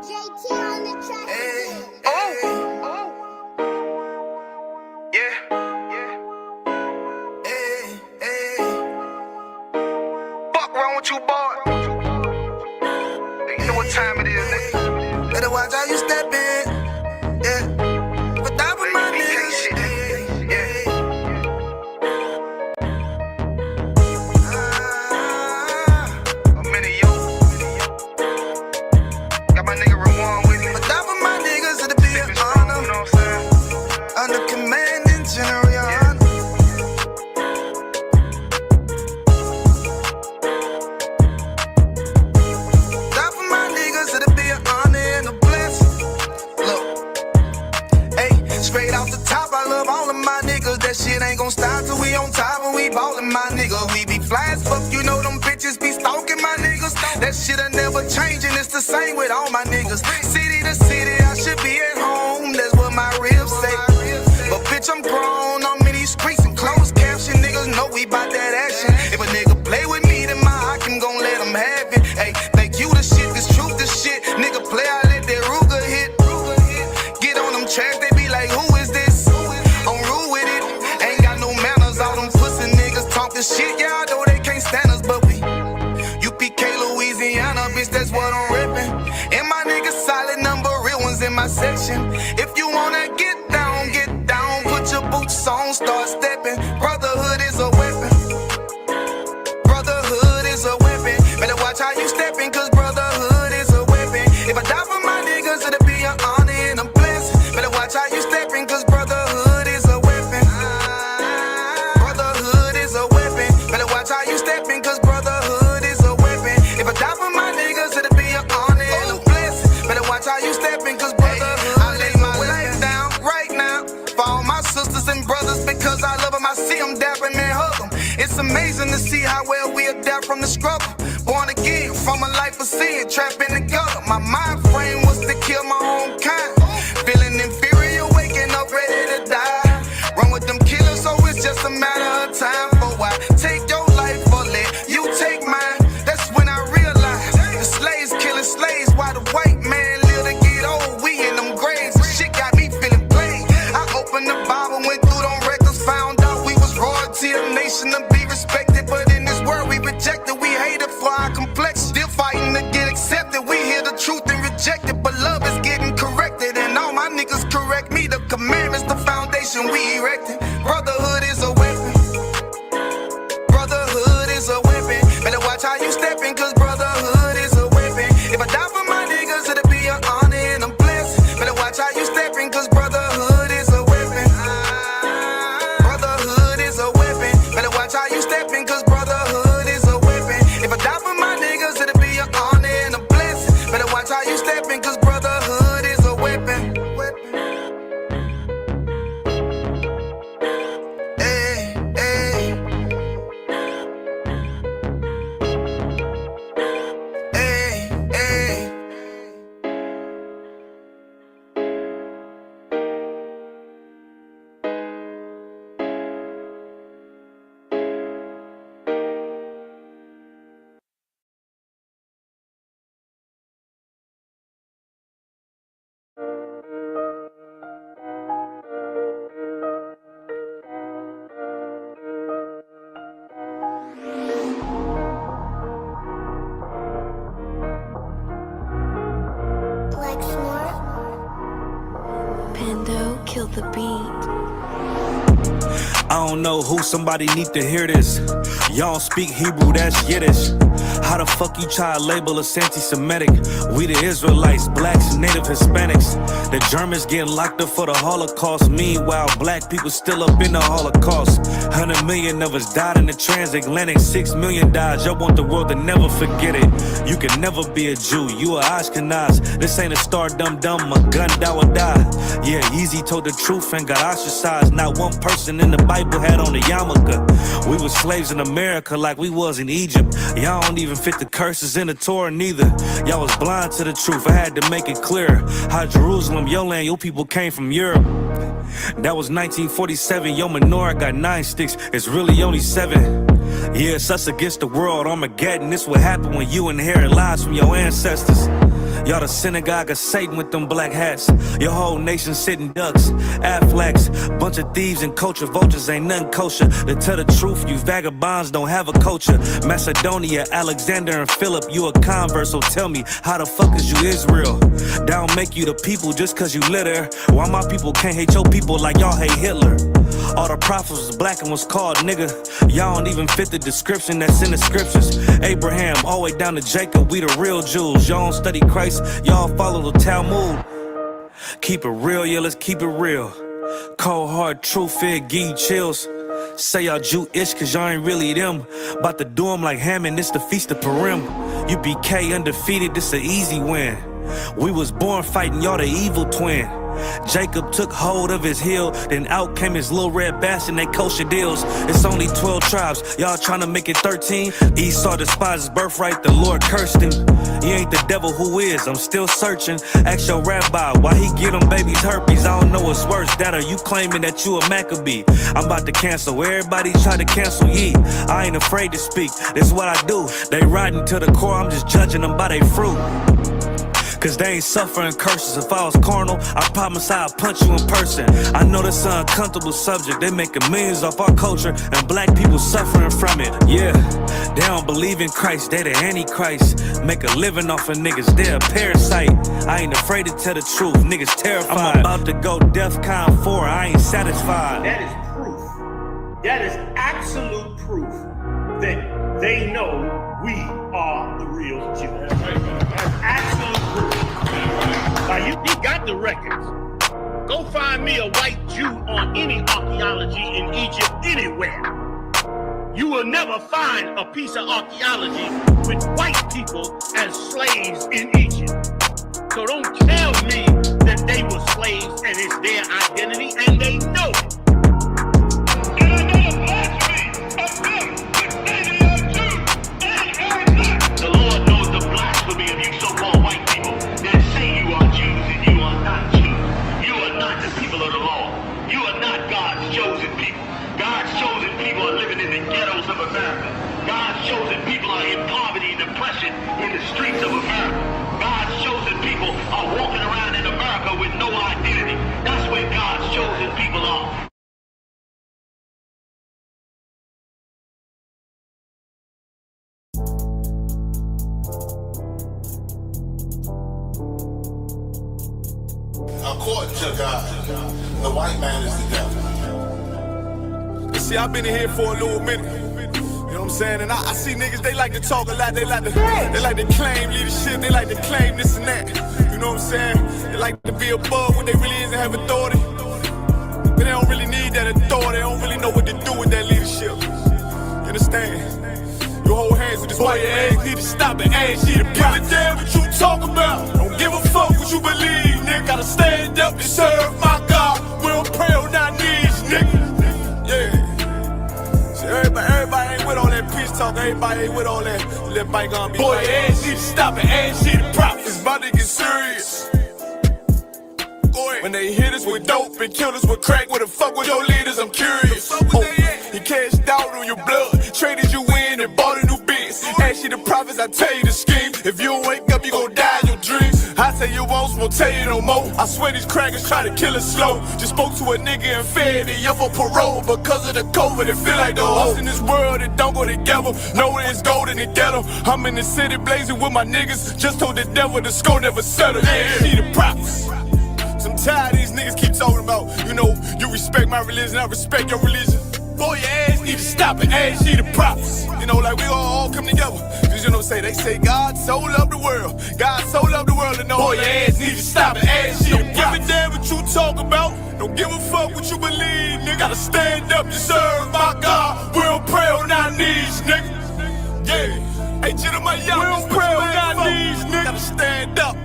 JT on the track. Fuck wrong with you, boy? You know what time it is, nigga. Better watch how you step in. Yeah. But that was my niggas. I'm in it, yo. Got my nigga Ramon with me. But that was my niggas, it'll be an honor. You know what I'm saying? Under commanding General YAHANNA. That for my niggas, it'll be an honor and a blessing. Look, hey, straight off the top, I love all of my niggas. That shit ain't gon' stop till we on top and we ballin', my nigga. We be fly as fuck, you know them bitches be stalking my niggas. That shit'll never change and it's the same with all my niggas. City to city, I should be at home. That's what my ribs say. But bitch, I'm grown, I'm in these streets and closed caption. Niggas know we bout that action. If a nigga play with me, then my Hakim gon' let him have it. Hey, think you the shit, this truth the shit. Nigga play, I let that Ruger hit. Get on them tracks, they be like, who is this? I'm rude with it, ain't got no manners. All them pussy niggas talking shit, yeah, I know they can't stand us, but we UPK, Louisiana, bitch, that's what I'm reppin'. And my niggas solid number, real ones in my section. If you wanna get down, put your boots on, start stepping. Brotherhood is a weapon. Brotherhood is a weapon. Better watch how you steppin', cause brotherhood is a weapon. If I die for my niggas, it'll be an honor and a blessing. Better watch how you steppin', cause brotherhood is a weapon. Brotherhood is a weapon. Better watch how you steppin', cause brotherhood is a weapon. If I die for my niggas, it'll be an honor and a blessing. Better watch how you steppin', cause brotherhood I lay my life down right now for all my sisters and brothers, because I love them. I see them dapping and hug them. It's amazing to see how well we adapt from the struggle. Born again from a life of sin, trapped in the gutter. My mind frame was to kill my own kind. Feeling inferior, waking up ready to die. Run with them killers, so it's just a matter of time. For why take your life or let you take mine? That's when I realized the slaves killing slaves while the white man live to get old. We in them graves, and shit got me feeling played. I opened the Bible, went through them records, found out we was royalty, a nation to be respected. But in this world we rejected, we hated for our complexion. Still fighting to get accepted. We hear the truth and reject it, but love is getting corrected. And all my niggas correct me. The commandments, the foundation we erected. Brotherhood is a weapon. Brotherhood is a weapon. Better watch how you steppin', cause brotherhood is a weapon. If I die for my niggas, it'll be an honor and a blessing. Better watch how you steppin', cause brotherhood is a weapon. Brotherhood is a weapon. Better watch how you steppin', cause brotherhood is a weapon. If I die for my niggas, it'll be an honor and a blessing. Better watch how you steppin', cause brotherhood is a weapon. Hey, hey. Hey, hey. Like snort. Pando, kill the beat. I don't know who, somebody need to hear this. Y'all speak Hebrew, that's Yiddish. How the fuck you try to label us anti-Semitic? We the Israelites, blacks, native Hispanics. The Germans getting locked up for the Holocaust. Meanwhile, black people still up in the Holocaust. 100 million of us died in the transatlantic. 6 million died, y'all want the world to never forget it. You can never be a Jew, you a Ashkenaz. This ain't a star dum-dum, a gun that would die. Yeah, Yeezy told the truth and got ostracized. Not one person in the Bible had on the yarmulke. We was slaves in America like we was in Egypt. Y'all don't even fit the curses in the Torah neither. Y'all was blind to the truth, I had to make it clear. How Jerusalem, your land, your people came from Europe. That was 1947, your menorah got 9 sticks, it's really only 7. Yeah, it's us against the world, Armageddon. This what happened when you inherit lies from your ancestors. Y'all the synagogue of Satan with them black hats. Your whole nation sitting ducks, Aflacs. Bunch of thieves and culture vultures, ain't nothing kosher. To tell the truth, you vagabonds don't have a culture. Macedonia, Alexander and Philip, you a convert, so tell me, how the fuck is you Israel? That don't make you the people just cause you live there. Why my people can't hate your people like y'all hate Hitler? All the prophets was black and was called nigga. Y'all don't even fit the description that's in the scriptures. Abraham, all the way down to Jacob, we the real Jews. Y'all don't study Christ, y'all follow the Talmud. Keep it real, yeah, let's keep it real. Cold hard truth, it give you chills. Say y'all Jewish cause y'all ain't really them. About to do them like Hammond, this the Feast of Purim. UPK undefeated, this an easy win. We was born fighting, y'all the evil twin. Jacob took hold of his heel, then out came his little red bastard, they kosher deals. It's only 12 tribes, y'all tryna make it 13. Esau despised his birthright, the Lord cursed him. He ain't the devil, who is? I'm still searching. Ask your rabbi why he give them babies herpes. I don't know what's worse, that or you claiming that you a Maccabee. I'm about to cancel, everybody try to cancel ye. I ain't afraid to speak, this what I do. They riding to the core, I'm just judging them by their fruit. Cause they ain't suffering curses. If I was carnal, I promise I'd punch you in person. I know this an uncomfortable subject. They making millions off our culture and black people suffering from it. Yeah, they don't believe in Christ, they the Antichrist. Make a living off of niggas, they a parasite. I ain't afraid to tell the truth, niggas terrified. I'm about to go DEFCON 4, I ain't satisfied. That is proof. That is absolute proof that they know we are the real Jews. That's absolute proof. Now you got the records. Go find me a white Jew on any archaeology in Egypt anywhere. You will never find a piece of archaeology with white people as slaves in Egypt. So don't tell me that they were slaves and it's their identity, and they know it. The Lord knows the blasphemy of you so-called white people that say you are Jews and you are not Jews. You are not the people of the law. You are not God's chosen people. God's chosen people are living in the ghettos of America. God's chosen people are in poverty and depression in the streets of America. God's chosen people are walking around in America with no identity. That's where God's chosen people are. According to God, the white man is the devil. See, I've been in here for a little minute. You know what I'm saying? And I see niggas, they like to talk a lot. They like to claim leadership. They like to claim this and that. You know what I'm saying? They like to be above what they really is and have authority. But they don't really need that authority. They don't really know what to do with that leadership. You understand? You hold hands with this white man. Need to stop it. Ask you to give a damn what you talk about. Don't give a fuck what you believe, nigga. Gotta stand up and serve my God. We don't pray on our knees, nigga. Yeah. See, everybody ain't with all that peace talk. Everybody ain't with all that bygone be. Boy, ass need to stop it. Ass need to prop. It's about to get serious. When they hit us with dope and kill us with crack, where the fuck with your leaders? I'm curious. He cashed out on your blood, traded you in and bought a new biz. Ask you the prophets, I tell you the scheme. If you don't wake up, you gon' die in your dreams. I tell you once, won't tell you no more. I swear these crackers try to kill us slow. Just spoke to a nigga and fed it up for parole because of the COVID. It feel like the host in this world that don't go together. Nowhere is gold in the ghetto. I'm in the city blazing with my niggas. Just told the devil the score never settled. Yeah, see the prophets. I'm tired of these niggas keep talking about, you know, you respect my religion, I respect your religion. Boy, your ass need to stop it, ass need the props. You know, like we all come together. Cause you know, they say God so loved the world. God so loved the world, and know boy, your ass need to stop it, ass need the props. Don't give a damn what you talk about. Don't give a fuck what you believe, nigga. Gotta stand up and serve my God. We don't pray on our knees, nigga. Yeah. Hey, gentlemen, y'all, we don't pray on our knees, nigga. Gotta stand up.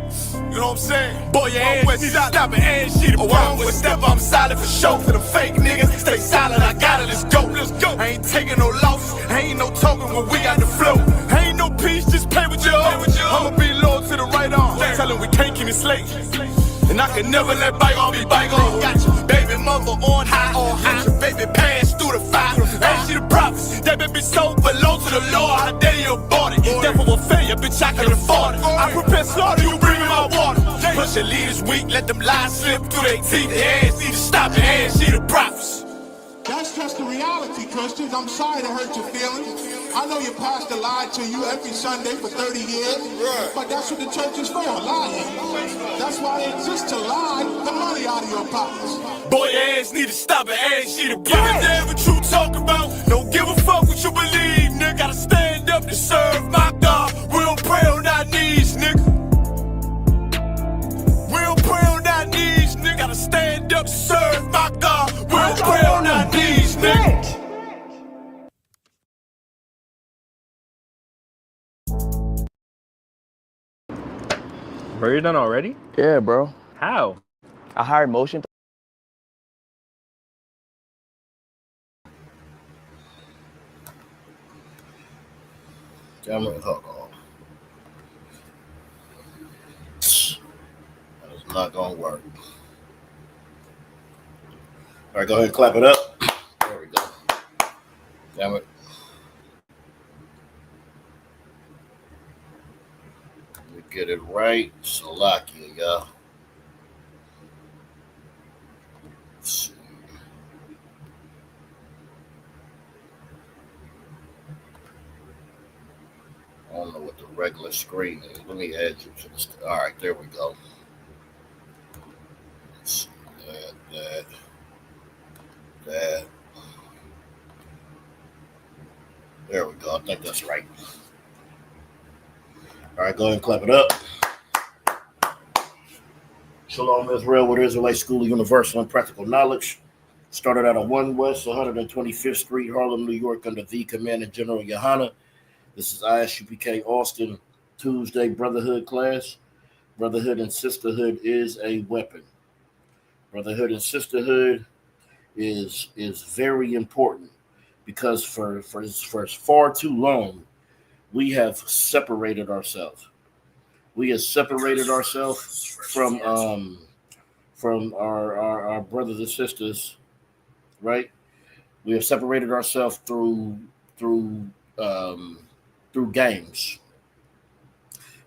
You know what I'm saying? Boy, your ass need to stop it, ass shit. Oh, I'm with step, I'm solid for show. For the fake niggas, stay solid, I got it, let's go, let's go. I ain't taking no loss, ain't no talking when we got the flow. Ain't no peace, just play with your own. I'ma be loyal to the right arm. Tell him we can't keep it slave. And I can never let bygone be bygone. Got your baby mother on high, got your baby pass through the fire. Ain't she the prophets? That baby so belong to the Lord. How dare you abort it? Devil will fail you, bitch, I can afford it. I prepare slaughter, you bring me my Your leaders weak, let them lies slip through their teeth. Their ass need to stop and ask you the prophets. That's just the reality, Christians. I'm sorry to hurt your feelings. I know your pastor lied to you every Sunday for 30 years, but that's what the church is for, lying. That's why it exists, to lie the money out of your pockets. Boy, your ass need to stop and ask you to give a damn what you talk about. Don't give a fuck what you believe, nigga. Gotta stand up to serve my God. We don't pray on our knees, nigga. We don't pray on our knees, nigga. Gotta stand up to serve my God. We don't pray on our knees, nigga. Bro, you're done already? Yeah, bro. How? I hired Motion. Damn it, hold on. That is not gonna work. All right, go ahead and clap it up. There we go. Damn it. Let me get it right. Salakia, y'all. Let's see. I don't know what the regular screen is. Let me add you to this. All right, there we go. Let's see. That. There we go. I think that's right. All right, go ahead and clap it up. Shalom Israel with Israelite School of Universal and Practical Knowledge. Started out on 1 West 125th Street, Harlem, New York, under the Commanding General YAHANNA. This is I.S.U.P.K. Austin Tuesday Brotherhood class. Brotherhood and sisterhood is a weapon. Brotherhood and sisterhood is very important because for far too long we have separated ourselves. We have separated ourselves from our brothers and sisters, right? We have separated ourselves through games.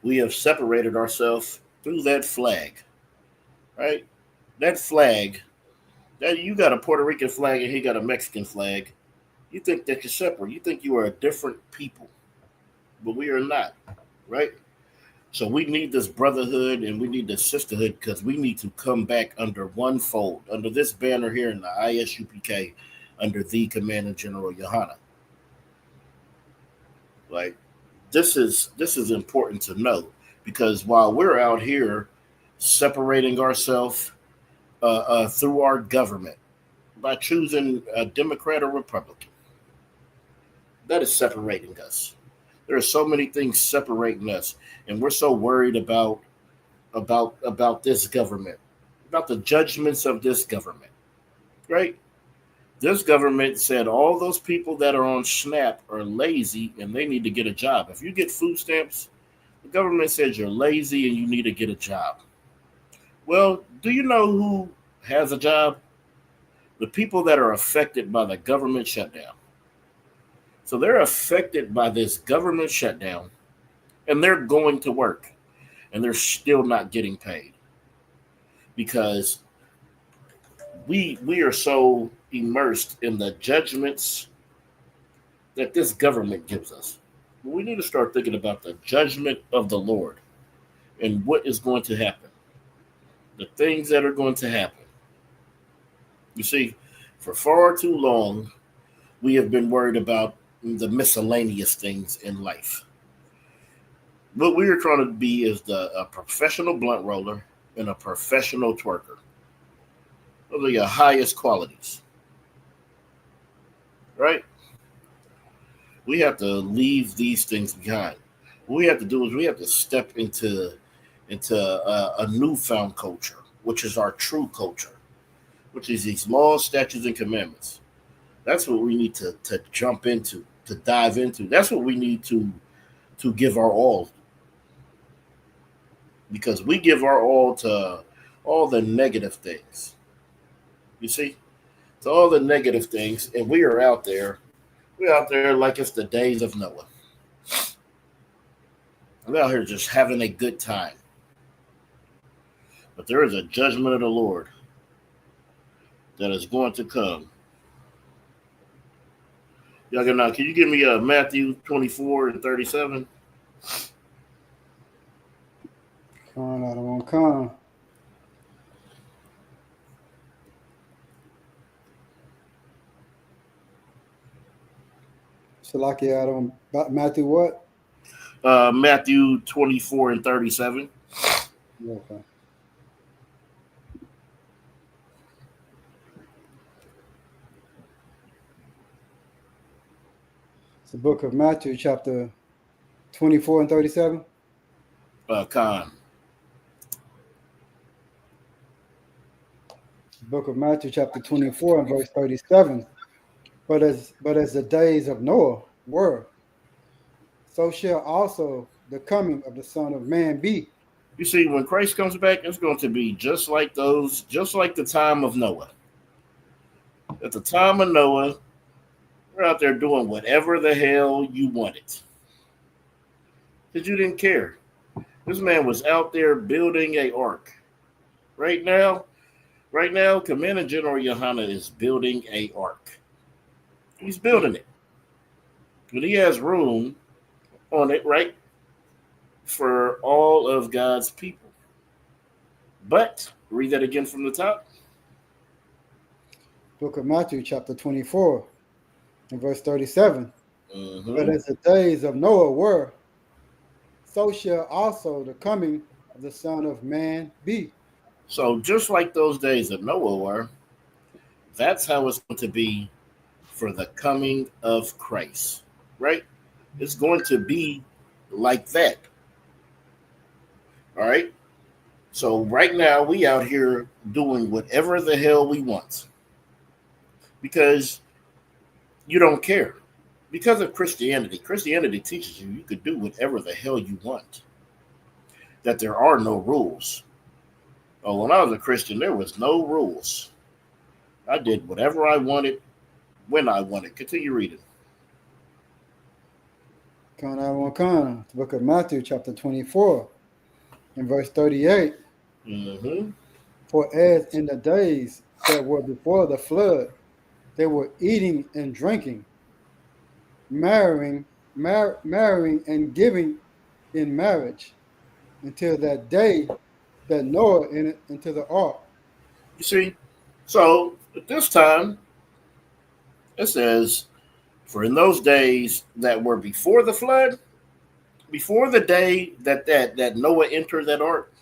We have separated ourselves through that flag, right? That flag, that you got a Puerto Rican flag and he got a Mexican flag. You think that you're separate. You think you are a different people, but we are not, right? So we need this brotherhood and we need this sisterhood because we need to come back under one fold, under this banner here in the I.S.U.P.K, under the Commanding General YAHANNA. Like, this is important to know because while we're out here separating ourselves through our government by choosing a Democrat or Republican, that is separating us. There are so many things separating us, and we're so worried about this government, about the judgments of this government, right? This government said all those people that are on SNAP are lazy and they need to get a job. If you get food stamps, the government says you're lazy and you need to get a job. Well, do you know who has a job? The people that are affected by the government shutdown. So they're affected by this government shutdown and they're going to work and they're still not getting paid because we are so immersed in the judgments that this government gives us. We need to start thinking about the judgment of the Lord and what is going to happen, the things that are going to happen. You see, for far too long, we have been worried about the miscellaneous things in life. What we are trying to be is a professional blunt roller and a professional twerker. Those are your highest qualities, right? We have to leave these things behind. What we have to do is we have to step into a newfound culture, which is our true culture, which is these laws, statutes, and commandments. That's what we need to jump into, to dive into. That's what we need to give our all. Because we give our all to all the negative things. You see? To all the negative things, and we are out there. We're out there like it's the days of Noah. We're out here just having a good time. But there is a judgment of the Lord that is going to come. YAHANNA, can you give me Matthew 24 and 37? Con, I don't want con. Salaki, I don't. Matthew what? Matthew 24 and 37. Okay. It's the book of Matthew, chapter 24 and 37. Con. Book of Matthew, chapter 24 and verse 37. But as the days of Noah were, so shall also the coming of the Son of Man be. You see, when Christ comes back, it's going to be just like the time of Noah. At the time of Noah, we're out there doing whatever the hell you wanted. Because you didn't care. This man was out there building an ark. Right now, Commander General YAHANNA is building an ark. He's building it. But he has room on it, right? For all of God's people. But, read that again from the top. Book of Matthew, chapter 24 and verse 37. Mm-hmm. But as the days of Noah were, so shall also the coming of the Son of Man be. So just like those days of Noah were, that's how it's going to be for the coming of Christ, right? It's going to be like that. All right? So right now we out here doing whatever the hell we want because you don't care. Because of Christianity teaches you could do whatever the hell you want, that there are no rules. Oh, when I was a Christian, there was no rules. I did whatever I wanted, when I wanted. Continue reading. The book of Matthew, chapter 24, and verse 38. Mm-hmm. For as in the days that were before the flood, they were eating and drinking, marrying and giving in marriage, until that day that Noah entered into the ark. You see, so at this time, it says, for in those days that were before the flood, before the day that Noah entered that ark,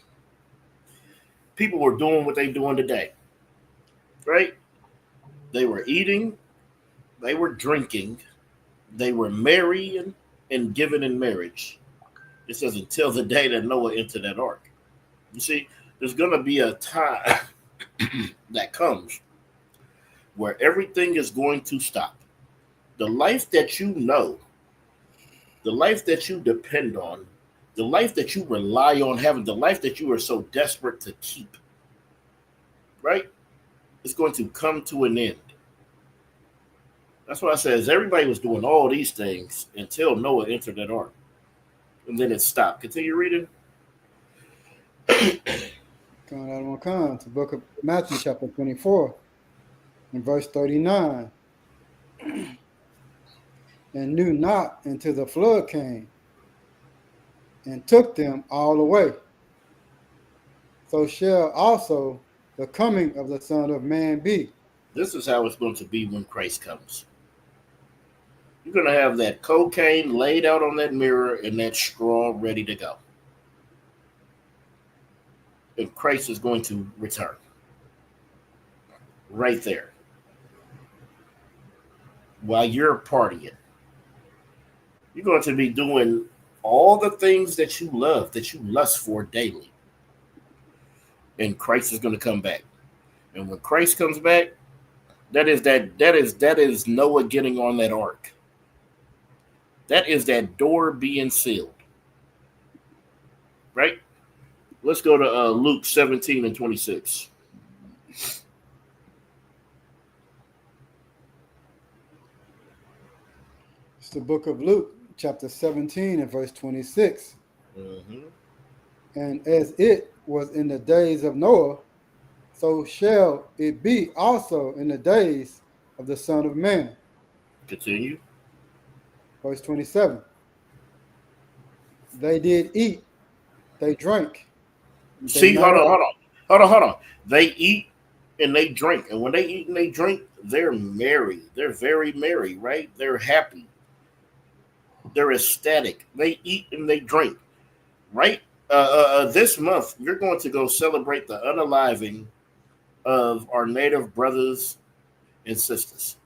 people were doing what they're doing today, right? They were eating, they were drinking, they were marrying and given in marriage. It says until the day that Noah entered that ark. You see, there's going to be a time that comes where everything is going to stop. The life that you know, the life that you depend on, the life that you rely on having, the life that you are so desperate to keep, right? It's going to come to an end. That's why I says everybody was doing all these things until Noah entered that ark. And then it stopped. Continue reading. The book of Matthew, chapter 24, and verse 39. And knew not until the flood came and took them all away. So shall also the coming of the Son of Man be. This is how it's going to be when Christ comes. You're going to have that cocaine laid out on that mirror and that straw ready to go. And Christ is going to return. Right there. While you're partying. You're going to be doing all the things that you love, that you lust for daily. And Christ is going to come back. And when Christ comes back, that is Noah getting on that ark. That is that door being sealed. Right? Let's go to Luke 17 and 26. It's the book of Luke, chapter 17 and verse 26. Mm-hmm. And as it was in the days of Noah, so shall it be also in the days of the Son of Man. Continue. Verse 27. They did eat, they drank, they See, hold married. on. They eat and they drink. And when they eat and they drink, they're merry. They're very merry, right? They're happy. They're ecstatic. They eat and they drink, right? This month, you're going to go celebrate the unaliving of our native brothers and sisters.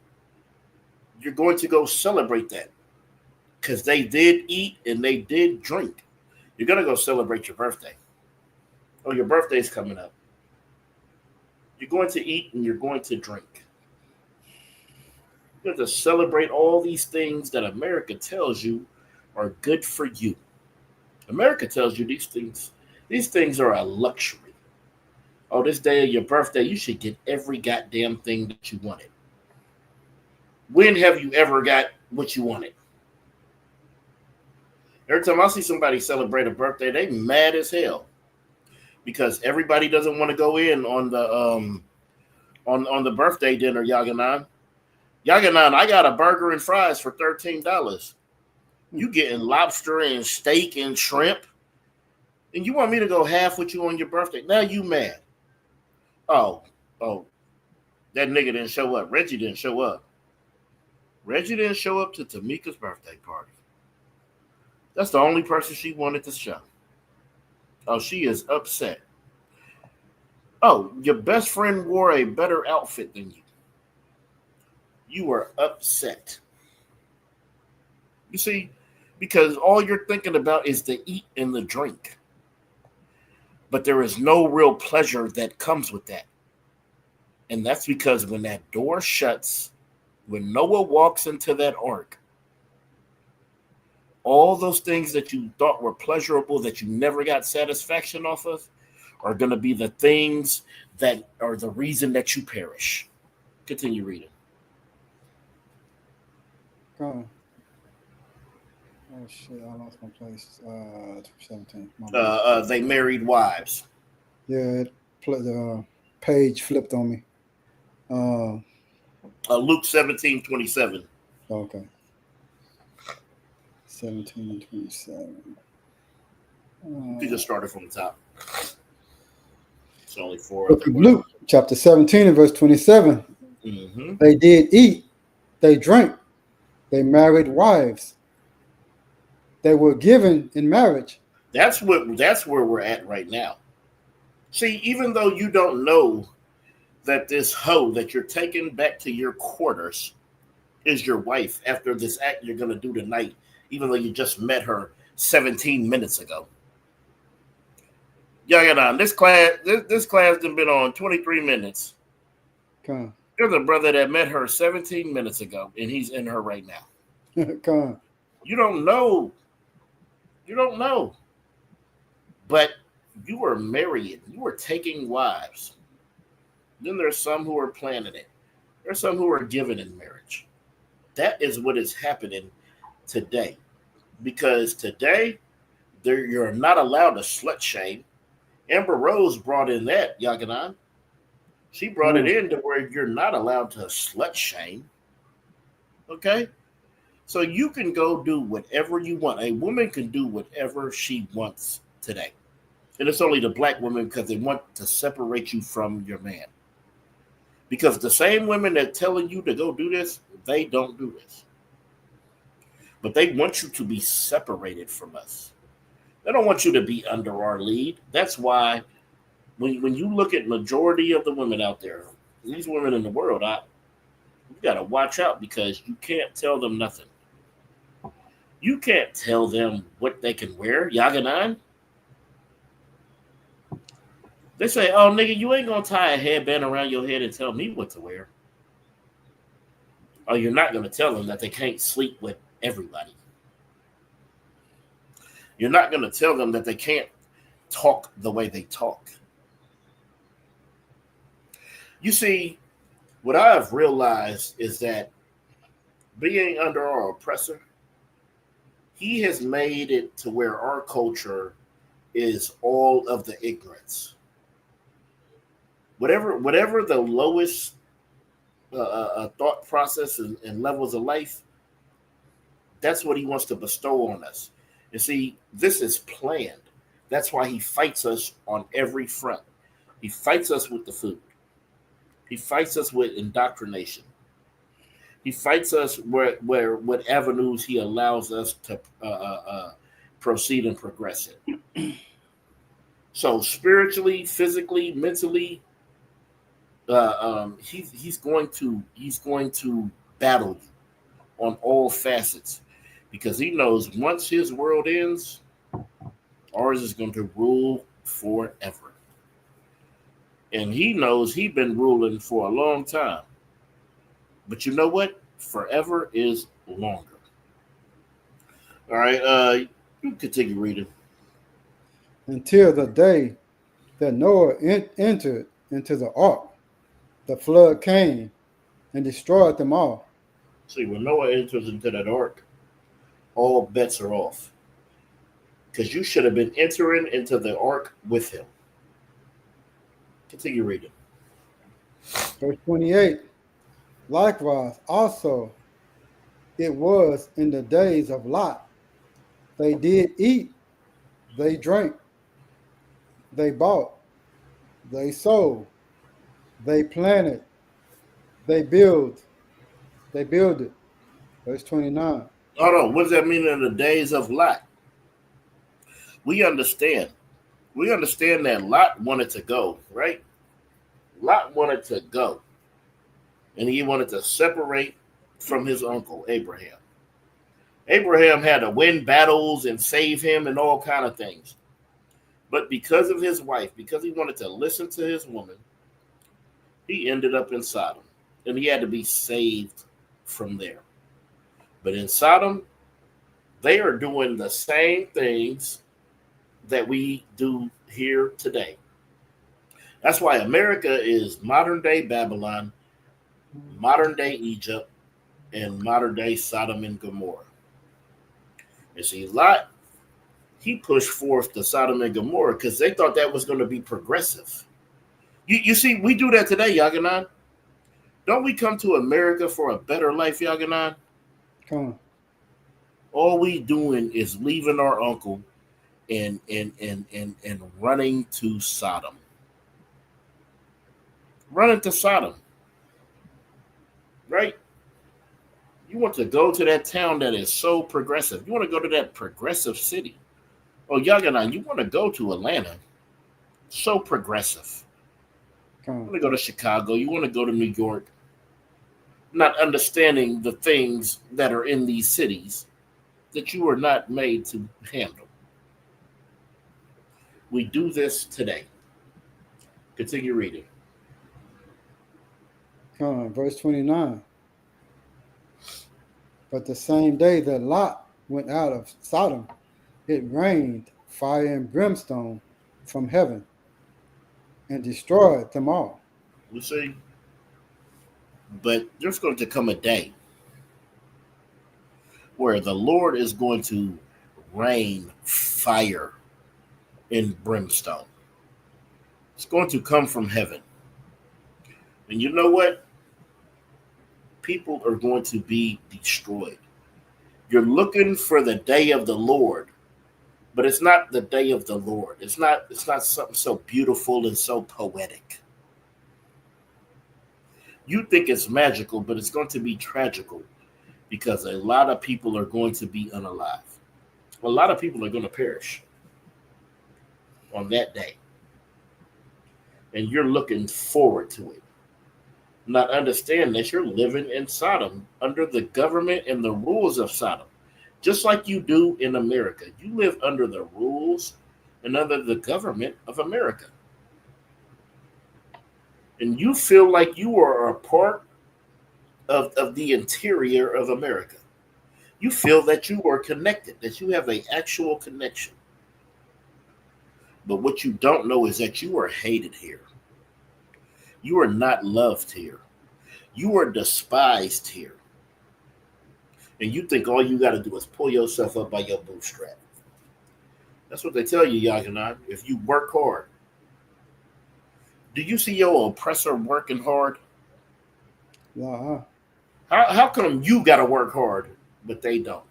You're going to go celebrate that because they did eat and they did drink. You're going to go celebrate your birthday. Oh, your birthday's coming up. You're going to eat and you're going to drink. You have to celebrate all these things that America tells you are good for you. America tells you these things are a luxury. Oh, this day of your birthday, you should get every goddamn thing that you wanted. When have you ever got what you wanted? Every time I see somebody celebrate a birthday, they mad as hell because everybody doesn't want to go in on the birthday dinner. Yaganan, I got a burger and fries for $13. You getting lobster and steak and shrimp, and you want me to go half with you on your birthday? Now you mad? Oh, that nigga didn't show up. Reggie didn't show up. Reggie didn't show up to Tamika's birthday party. That's the only person she wanted to show. Oh, she is upset. Oh, your best friend wore a better outfit than you. You are upset. You see, because all you're thinking about is the eat and the drink. But there is no real pleasure that comes with that. And that's because when that door shuts, when Noah walks into that ark, all those things that you thought were pleasurable that you never got satisfaction off of are going to be the things that are the reason that you perish. Continue reading. Oh shit, I lost my place. 17. They married wives. Yeah, the page flipped on me. Luke 17:27. Okay. 17 and 27. You just started from the top. It's only four. Book of Luke, chapter 17 and verse 27. Mm-hmm. They did eat, they drank, they married wives. They were given in marriage. That's where we're at right now. See, even though you don't know that this hoe that you're taking back to your quarters is your wife after this act you're going to do tonight, even though you just met her 17 minutes ago. Yeah, this class done been on 23 minutes. Come on. There's a brother that met her 17 minutes ago, and he's in her right now. Come on. You don't know. But you were marrying. You were taking wives. Then there's some who are planning it. There's some who are given in marriage. That is what is happening today. Because today, you're not allowed to slut shame. Amber Rose brought in that, Yaganan. She brought it in to where you're not allowed to slut shame. Okay? So you can go do whatever you want. A woman can do whatever she wants today. And it's only the black women because they want to separate you from your man. Because the same women that telling you to go do this, they don't do this. But they want you to be separated from us. They don't want you to be under our lead. That's why when you look at majority of the women out there, these women in the world, you got to watch out because you can't tell them nothing. You can't tell them what they can wear, Yaganan. They say, oh, nigga, you ain't going to tie a headband around your head and tell me what to wear. Oh, you're not going to tell them that they can't sleep with everybody. You're not going to tell them that they can't talk the way they talk. You see, what I have realized is that being under our oppressor, he has made it to where our culture is all of the ignorance. Whatever the lowest thought process and levels of life, that's what he wants to bestow on us. And see, this is planned. That's why he fights us on every front. He fights us with the food. He fights us with indoctrination. He fights us where what avenues he allows us to proceed and progress in. So spiritually, physically, mentally, he's going to battle you on all facets, because he knows once his world ends, ours is going to rule forever. And he knows he's been ruling for a long time. But you know what? Forever is longer. All right, you continue reading. Until the day that Noah entered into the ark, the flood came and destroyed them all. See, when Noah enters into that ark, all bets are off. Because you should have been entering into the ark with him. Continue reading. Verse 28. Likewise, also, it was in the days of Lot. They did eat, they drank, they bought, they sold, they planted, they builded. Verse 29. Hold on. What does that mean in the days of Lot? We understand. We understand that Lot wanted to go, right? Lot wanted to go. And he wanted to separate from his uncle, Abraham. Abraham had to win battles and save him and all kind of things. But because of his wife, because he wanted to listen to his woman, he ended up in Sodom. And he had to be saved from there. But in Sodom, they are doing the same things that we do here today. That's why America is modern day Babylon, modern day Egypt, and modern day Sodom and Gomorrah. And see, Lot, he pushed forth the Sodom and Gomorrah because they thought that was going to be progressive. You see, we do that today, Yaganan. Don't we come to America for a better life, Yaganan? Come on. All we doing is leaving our uncle and running to Sodom. Running to Sodom. Right? You want to go to that town that is so progressive. You want to go to that progressive city. Oh, Yaganan, you want to go to Atlanta. So progressive. You want to go to Chicago. You want to go to New York. Not understanding the things that are in these cities that you are not made to handle. We do this today. Continue reading. Verse 29. But the same day that Lot went out of Sodom, it rained fire and brimstone from heaven and destroyed them all. You see? But there's going to come a day where the Lord is going to rain fire and brimstone. It's going to come from heaven. And you know what? People are going to be destroyed. You're looking for the day of the Lord, but it's not the day of the Lord. It's not something so beautiful and so poetic. You think it's magical, but it's going to be tragical because a lot of people are going to be unalive. A lot of people are going to perish on that day. And you're looking forward to it. Not understand that you're living in Sodom under the government and the rules of Sodom. Just like you do in America. You live under the rules and under the government of America. And you feel like you are a part of the interior of America. You feel that you are connected, that you have an actual connection. But what you don't know is that you are hated here. You are not loved here. You are despised here. And you think all you got to do is pull yourself up by your bootstrap. That's what they tell you, YAHANNA. If you work hard. Do you see your oppressor working hard? Uh-huh. How come you got to work hard, but they don't?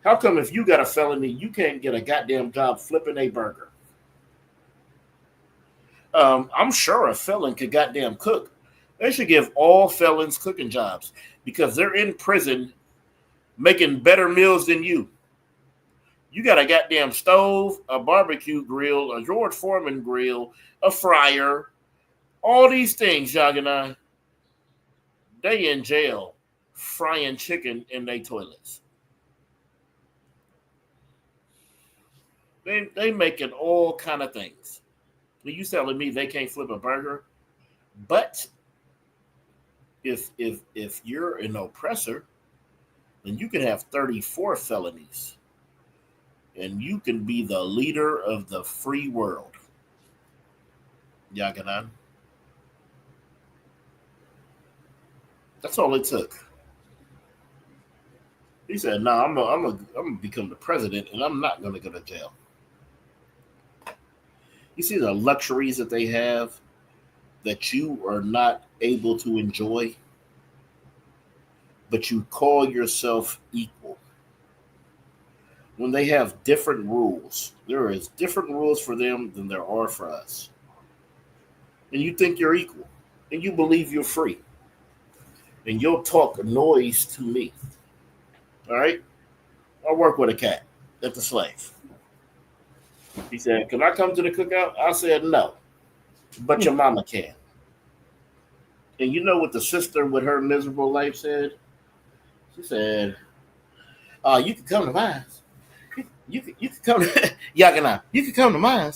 How come if you got a felony, you can't get a goddamn job flipping a burger? I'm sure a felon could goddamn cook. They should give all felons cooking jobs because they're in prison making better meals than you. You got a goddamn stove, a barbecue grill, a George Foreman grill, a fryer, all these things, YAHANNA. They in jail frying chicken in their toilets. They making all kind of things. You telling me they can't flip a burger? But if you're an oppressor, then you can have 34 felonies. And you can be the leader of the free world. YAHANNA. That's all it took. He said, "No, I'm gonna become the president, and I'm not gonna go to jail." You see the luxuries that they have that you are not able to enjoy, but you call yourself equal. When they have different rules, there is different rules for them than there are for us. And you think you're equal, and you believe you're free, and you'll talk noise to me. All right? I work with a cat at the Slave. He said, "Can I come to the cookout?" I said, "No, but your mama can." And you know what the sister with her miserable life said? She said, "You can come to mine. You can come to YAHANNA. You can come to mine.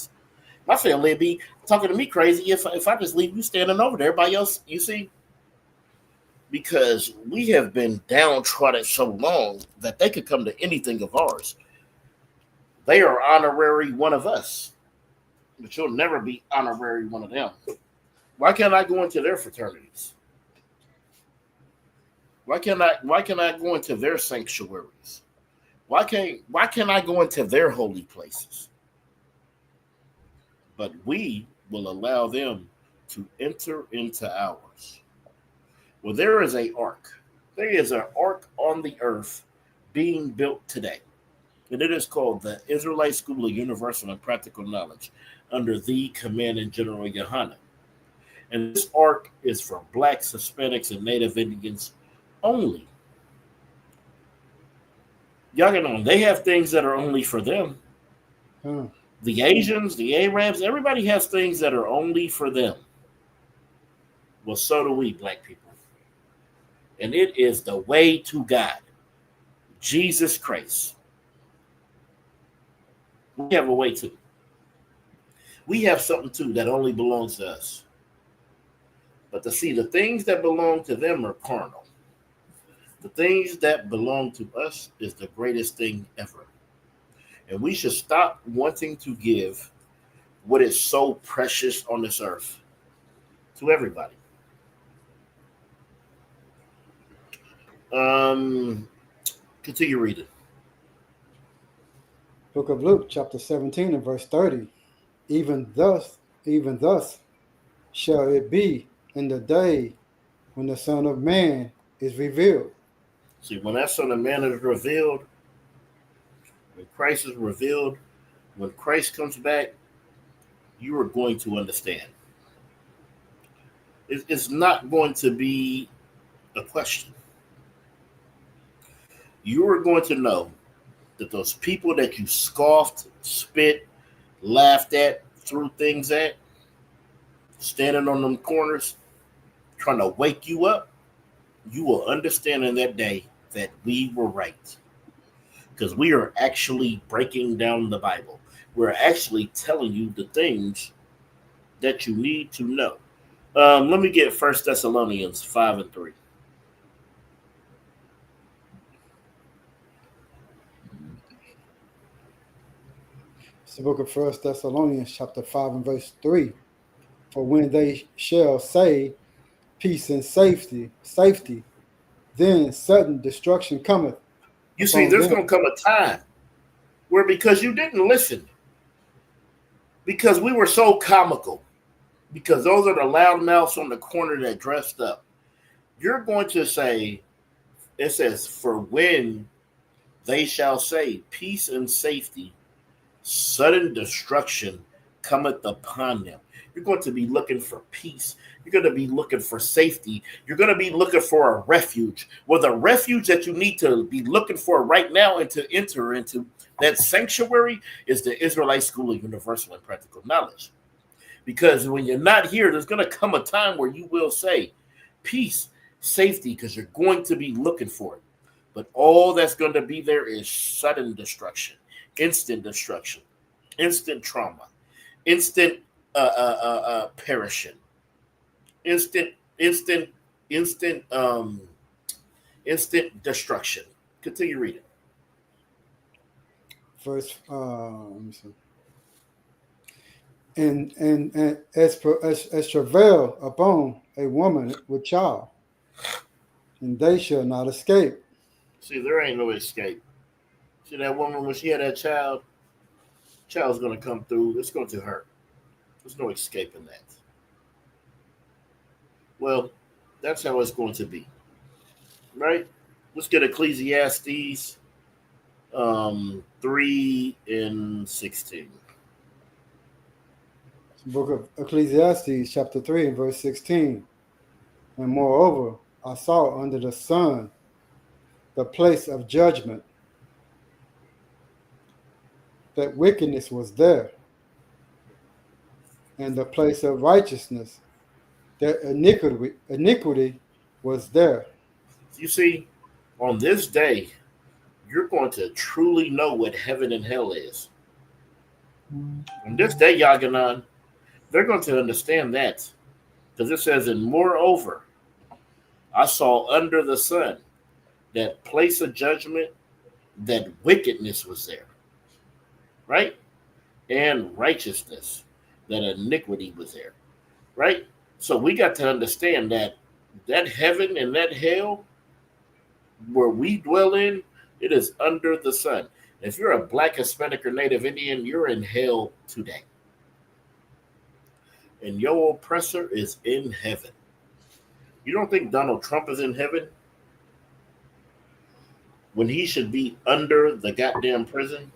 My family would be talking to me crazy if I just leave you standing over there by your, you see." Because we have been downtrodden so long that they could come to anything of ours. They are honorary one of us, but you'll never be honorary one of them. Why can't I go into their fraternities? Why can't I go into their sanctuaries? Why can't I go into their holy places? But we will allow them to enter into ours. Well, there is an ark. There is an ark on the earth being built today. And it is called the Israelite School of Universal and Practical Knowledge under the Commanding General YAHANNA. And this ark is for blacks, Hispanics, and Native Indians only. YAHANNA, they have things that are only for them. The Asians, the Arabs, everybody has things that are only for them. Well, so do we, black people. And it is the way to God, Jesus Christ. We have a way too. We have something too that only belongs to us. But to see the things that belong to them are carnal. The things that belong to us is the greatest thing ever. And we should stop wanting to give what is so precious on this earth to everybody. Continue reading. Book of Luke, chapter 17 and verse 30. Even thus shall it be in the day when the Son of Man is revealed. See, when that Son of Man is revealed, when Christ is revealed, when Christ comes back, you are going to understand. It's not going to be a question. You are going to know that those people that you scoffed, spit, laughed at, threw things at, standing on them corners, trying to wake you up, you will understand in that day that we were right. Because we are actually breaking down the Bible. We're actually telling you the things that you need to know. Let me get 1 Thessalonians 5 and 3. It's the book of 1 Thessalonians, chapter 5 and verse 3. For when they shall say peace and safety, then sudden destruction cometh. You see, there's going to come a time were because you didn't listen. Because we were so comical. Because those are the loudmouths on the corner that dressed up. You're going to say, it says, for when they shall say peace and safety, sudden destruction cometh upon them. You're going to be looking for peace. You're going to be looking for safety. You're going to be looking for a refuge. Well, the refuge that you need to be looking for right now and to enter into that sanctuary is the Israelite School of Universal and Practical Knowledge. Because when you're not here, there's going to come a time where you will say peace, safety, because you're going to be looking for it. But all that's going to be there is sudden destruction, instant destruction, instant trauma, instant perishing, instant destruction. Continue reading. Verse, let me see. And as travail upon a woman with child, and they shall not escape. See, there ain't no escape. See that woman when she had that child's gonna come through. It's going to hurt. There's no escaping that. Well, that's how it's going to be. Right? Let's get Ecclesiastes 3 and 16. Book of Ecclesiastes, chapter 3, and verse 16. And moreover, I saw under the sun the place of judgment, that wickedness was there, and the place of righteousness, that iniquity was there. You see, on this day, you're going to truly know what heaven and hell is. On this day, YAHANNA, they're going to understand that. Because it says, and moreover, I saw under the sun that place of judgment, that wickedness was there. Right? And righteousness, that iniquity was there. Right? So we got to understand that heaven and that hell, where we dwell in, it is under the sun. If you're a Black, Hispanic, or Native Indian, you're in hell today. And your oppressor is in heaven. You don't think Donald Trump is in heaven? When he should be under the goddamn prison?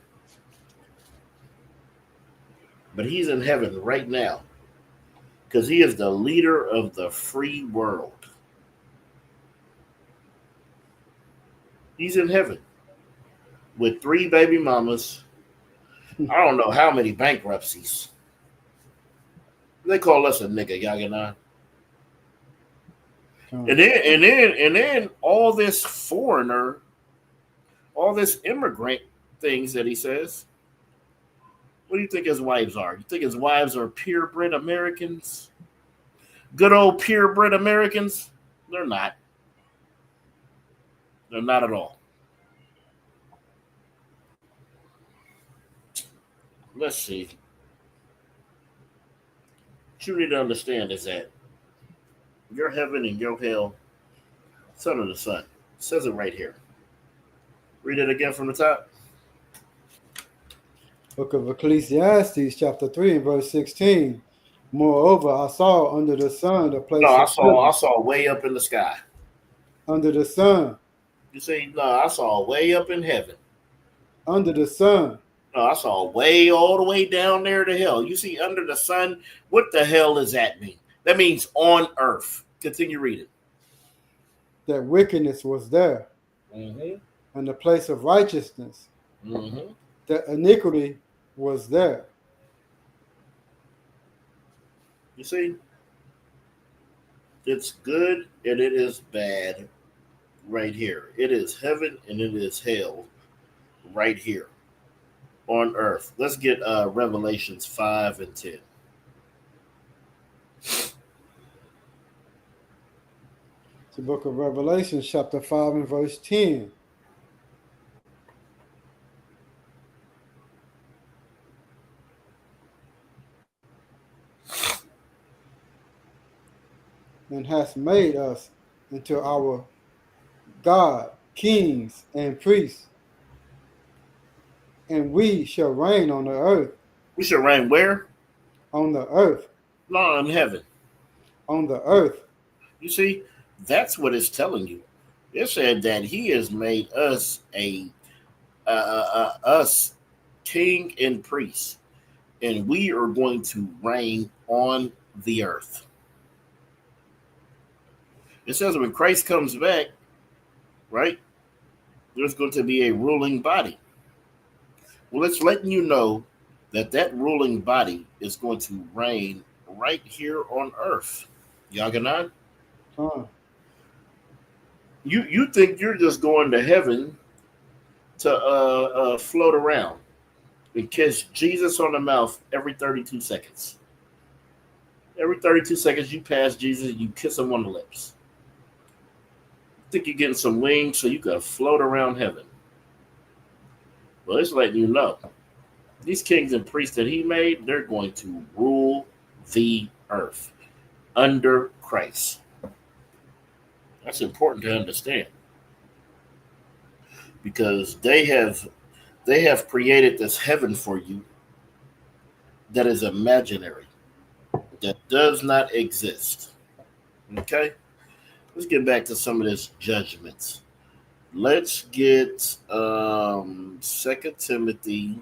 But he's in heaven right now. Because he is the leader of the free world. He's in heaven. With 3 baby mamas. I don't know how many bankruptcies. They call us a nigga, YAHANNA. And then all this foreigner, all this immigrant things that he says. What do you think his wives are? You think his wives are purebred Americans? Good old purebred Americans? They're not. They're not at all. Let's see. What you need to understand is that your heaven and your hell, son of the sun. It says it right here. Read it again from the top. Book of Ecclesiastes, chapter 3, and verse 16. Moreover, I saw under the sun the place. No, I saw way up in the sky. Under the sun. You see, no, I saw way up in heaven. Under the sun. No, I saw way all the way down there to hell. You see, under the sun, what the hell does that mean? That means on earth. Continue reading. That wickedness was there. Mm-hmm. And the place of righteousness. Mm-hmm. That iniquity was there. You see, it's good and it is bad right here. It is heaven and it is hell right here on earth. Let's get Revelations 5 and 10. The book of Revelation, chapter 5 and verse 10. And has made us into our God, kings and priests, and we shall reign on the earth. We shall reign where? On the earth. No, in heaven. On the earth. You see, that's what it's telling you. It said that He has made us us king and priest, and we are going to reign on the earth. It says when Christ comes back, right? There's going to be a ruling body. Well, it's letting you know that that ruling body is going to reign right here on earth. YAHANNA? You think you're just going to heaven to float around and kiss Jesus on the mouth every 32 seconds. Every 32 seconds you pass Jesus, you kiss him on the lips. Think you're getting some wings so you can float around heaven. Well, it's letting you know. These kings and priests that he made, they're going to rule the earth under Christ. That's important to understand. Because they have created this heaven for you that is imaginary, that does not exist. Okay? Let's get back to some of this judgments. Let's get 2 Timothy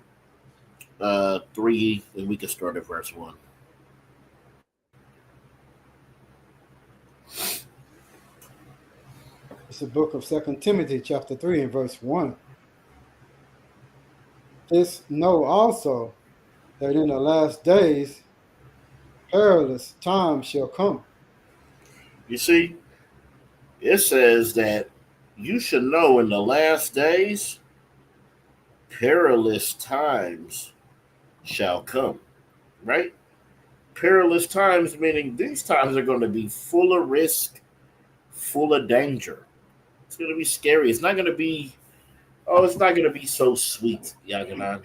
3, and we can start at verse 1. It's the book of 2 Timothy chapter 3 and verse 1. This know also that in the last days perilous times shall come. You see, it says that you should know in the last days perilous times shall come, right? Perilous times meaning these times are going to be full of risk, full of danger. It's going to be scary. It's not going to be, it's not going to be so sweet, YAHANNA.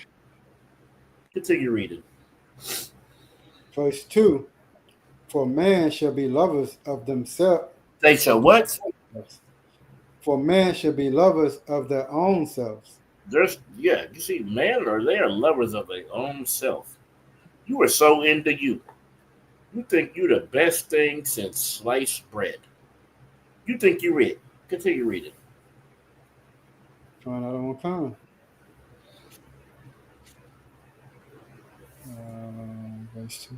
Continue reading. Verse 2, for man shall be lovers of themselves. They shall what? For man shall be lovers of their own selves. You see, they are lovers of their own self. You are so into you. You think you're the best thing since sliced bread. You think you're it. Continue reading. Find out on time. Verse 2.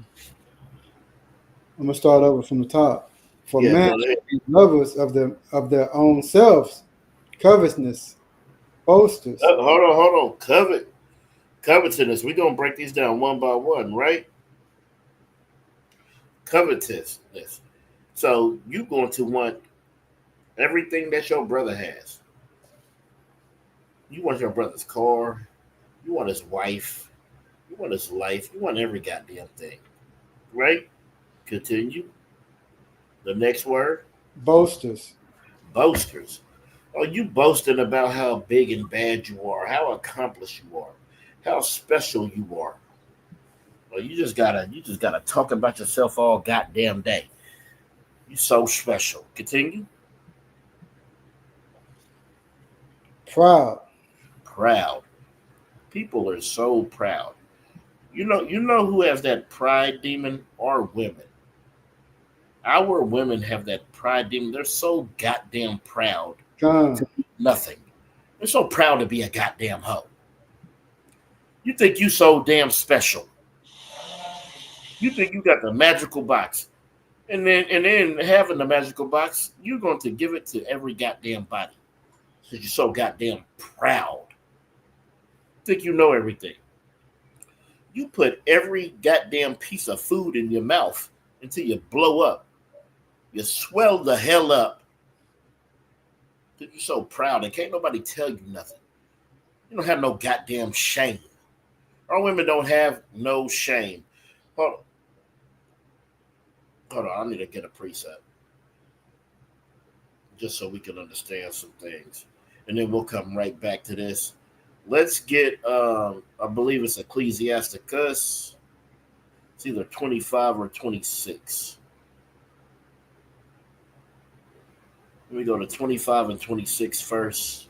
I'm gonna start over from the top. For man shall be lovers of their own selves, covetousness, boasters. Hold on. Covetousness. We're gonna break these down one by one, right? Covetousness. So you're going to want everything that your brother has. You want your brother's car. You want his wife. You want his life. You want every goddamn thing. Right? Continue. The next word. Boasters. Boasters. Oh, you boasting about how big and bad you are, how accomplished you are, how special you are. Well, you just gotta talk about yourself all goddamn day. You so special. Continue. Proud. People are so proud. You know who has that pride demon? Are women. Our women have that pride demon. They're so goddamn proud to be nothing. They're so proud to be a goddamn hoe. You think you so damn special. You think you got the magical box. And then having the magical box, you're going to give it to every goddamn body. Because you're so goddamn proud. Think you know everything. You put every goddamn piece of food in your mouth until you blow up. You swell the hell up. Because you're so proud and can't nobody tell you nothing. You don't have no goddamn shame. Our women don't have no shame. Hold on, I need to get a precept. Just so we can understand some things. And then we'll come right back to this. Let's get, I believe it's Ecclesiasticus. It's either 25 or 26. Let me go to 25 and 26 first.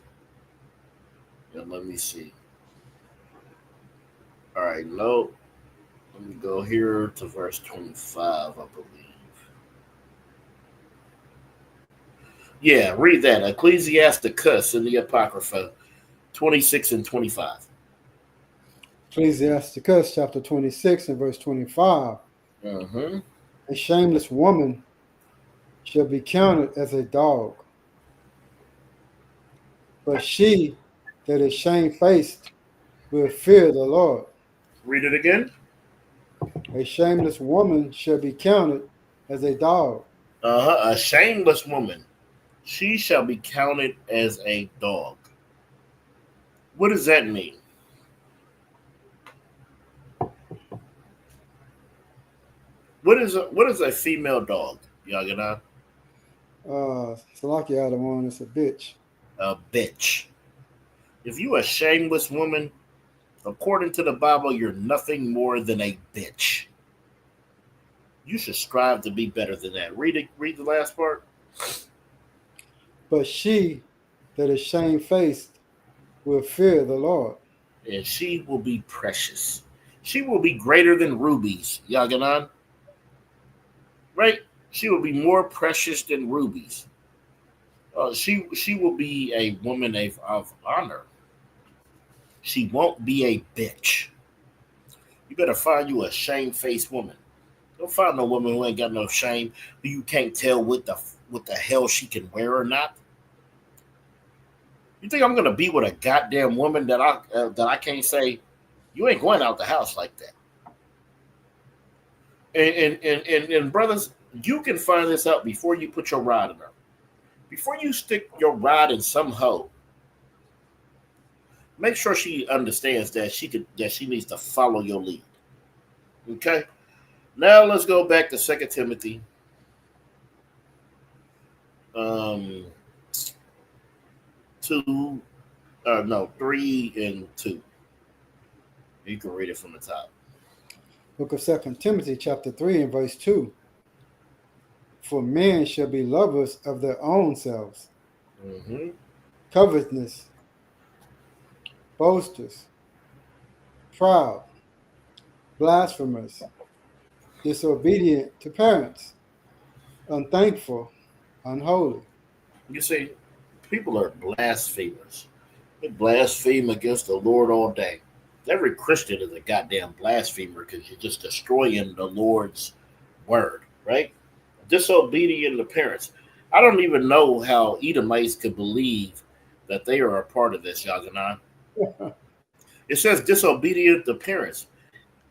And let me see. All right, no. Let me go here to verse 25, I believe. Yeah, read that. Ecclesiasticus in the Apocrypha 26 and 25. Ecclesiasticus chapter 26 and verse 25. Mm-hmm. A shameless woman shall be counted as a dog, but she that is shamefaced will fear the Lord. Read it again. A shameless woman shall be counted as a dog. A shameless woman, she shall be counted as a dog. What does that mean? What is a female dog, Yagana? Salaki out of one is a bitch. A bitch. If you a shameless woman, according to the Bible, you're nothing more than a bitch. You should strive to be better than that. Read it. Read the last part. But she that is shamefaced will fear the Lord. And she will be precious. She will be greater than rubies, Yaganan. Right? She will be more precious than rubies. She will be a woman of honor. She won't be a bitch. You better find you a shamefaced woman. Don't find no woman who ain't got no shame, who you can't tell what the hell she can wear or not. You think I'm gonna be with a goddamn woman that I can't say you ain't going out the house like that? And brothers, you can find this out before you put your rod in her. Before you stick your rod in some hoe, make sure she understands that she needs to follow your lead. Okay. Now let's go back to 2 Timothy. 3 and 2. You can read it from the top. Book of 2 Timothy chapter 3 and verse 2. For men shall be lovers of their own selves, covetousness, boasters, proud, blasphemers, disobedient to parents, unthankful, unholy. You see, people are blasphemers. They blaspheme against the Lord all day. Every Christian is a goddamn blasphemer because you're just destroying the Lord's word, right? Disobedient to parents. I don't even know how Edomites could believe that they are a part of this, Yazanan. It says disobedient to parents.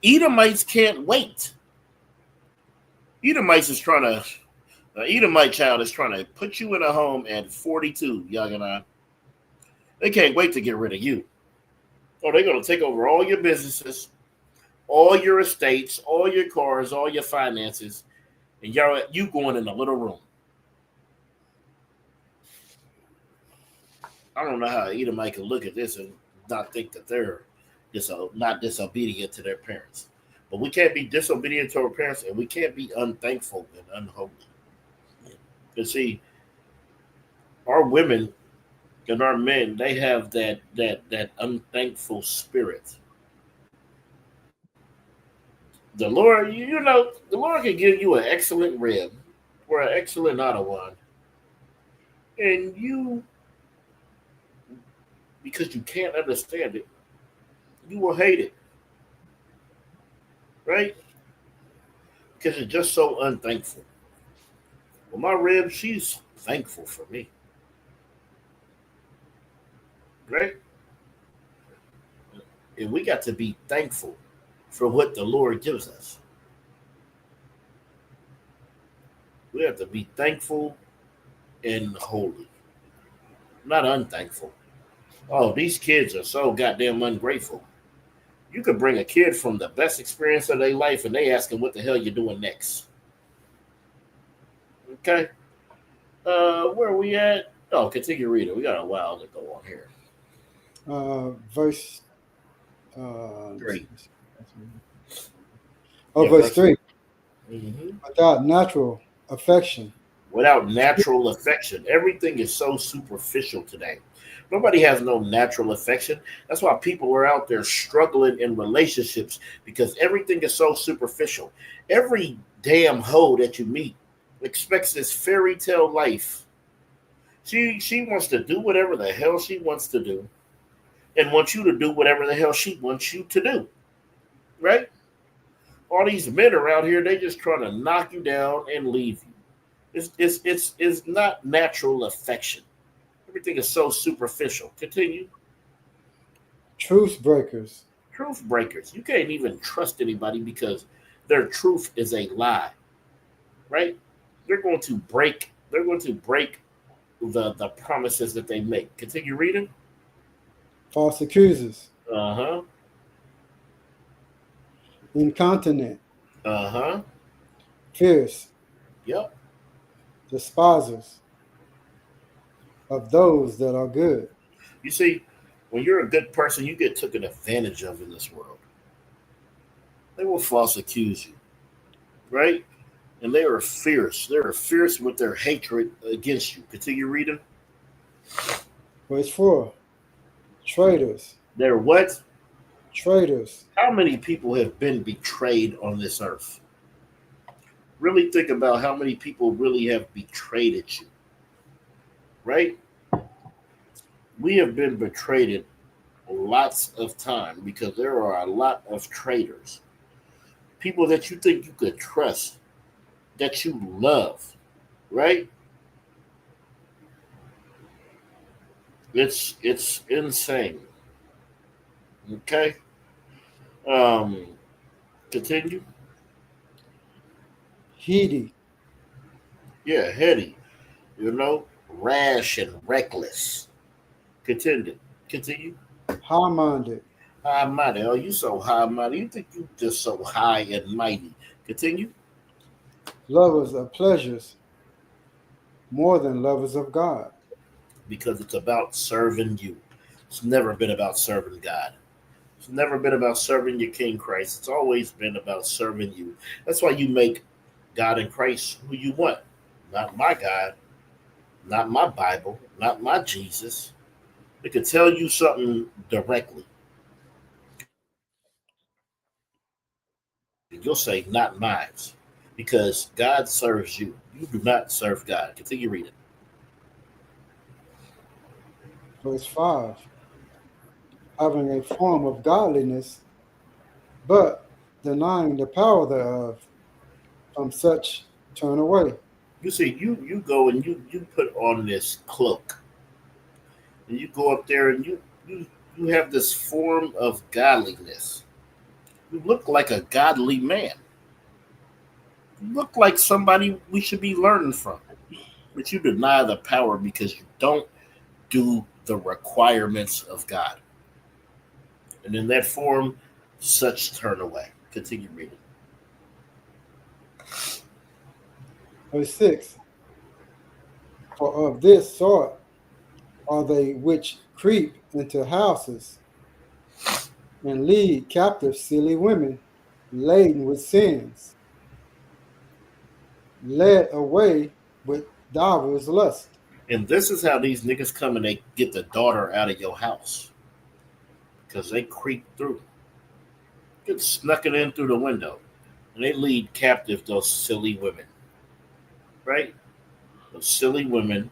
Edomites can't wait. Edomite child is trying to put you in a home at 42, Yazanan. They can't wait to get rid of you. Oh, they're going to take over all your businesses, all your estates, all your cars, all your finances, and you going in a little room. I don't know how Edomite can look at this and not think that they're not disobedient to their parents. But we can't be disobedient to our parents, and we can't be unthankful and unholy. You see, our women and our men, they have that unthankful spirit. The Lord, the Lord can give you an excellent rib or an excellent Ottawa, and you, because you can't understand it, you will hate it, right? Because you're just so unthankful. Well, my rib, she's thankful for me. Right? And we got to be thankful for what the Lord gives us. We have to be thankful and holy, not unthankful. Oh, these kids are so goddamn ungrateful. You could bring a kid from the best experience of their life and they ask them what the hell you're doing next. Okay? Where are we at? Oh, continue reading. We got a while to go on here. Verse 3. Verse 3. Mm-hmm. Without natural affection. Without natural affection. Everything is so superficial today. Nobody has no natural affection. That's why people are out there struggling in relationships because everything is so superficial. Every damn hoe that you meet expects this fairy tale life. She wants to do whatever the hell she wants to do and wants you to do whatever the hell she wants you to do. Right? All these men are out here, they just trying to knock you down and leave you. It's not natural affection. Everything is so superficial. Continue. Truth breakers. Truth breakers. You can't even trust anybody because their truth is a lie. Right? They're going to break the promises that they make. Continue reading. False accusers. Uh-huh. Incontinent. Uh-huh. Fierce. Yep. Despisers of those that are good. You see, when you're a good person, you get taken advantage of in this world. They will false accuse you, right? And they are fierce. They are fierce with their hatred against you. Continue reading. Verse 4. Traitors. They're what? Traitors. How many people have been betrayed on this earth? Really think about how many people really have betrayed you, right? We have been betrayed lots of time because there are a lot of traitors. People that you think you could trust, that you love, right? It's insane. Okay? Continue. Heady. Yeah, heady. Rash and reckless. Continue. High-minded. High-minded. Oh, you so high-minded. You think you just so high and mighty. Continue. Lovers of pleasures more than lovers of God. Because it's about serving you. It's never been about serving God. It's never been about serving your King Christ. It's always been about serving you. That's why you make God and Christ who you want. Not my God, not my Bible, not my Jesus. It could tell you something directly. You'll say, not mine. Because God serves you. You do not serve God. Continue reading. Verse 5. Having a form of godliness, but denying the power thereof, from such turn away. You see, you go and you put on this cloak. And you go up there and you have this form of godliness. You look like a godly man. You look like somebody we should be learning from. But you deny the power because you don't do the requirements of God. And in that form, such turn away. Continue reading. Verse 6. For of this sort are they which creep into houses and lead captive silly women laden with sins, led away with divers lust. And this is how these niggas come and they get the daughter out of your house. Because they creep through. Get snuck it in through the window. And they lead captive those silly women. Right? Those silly women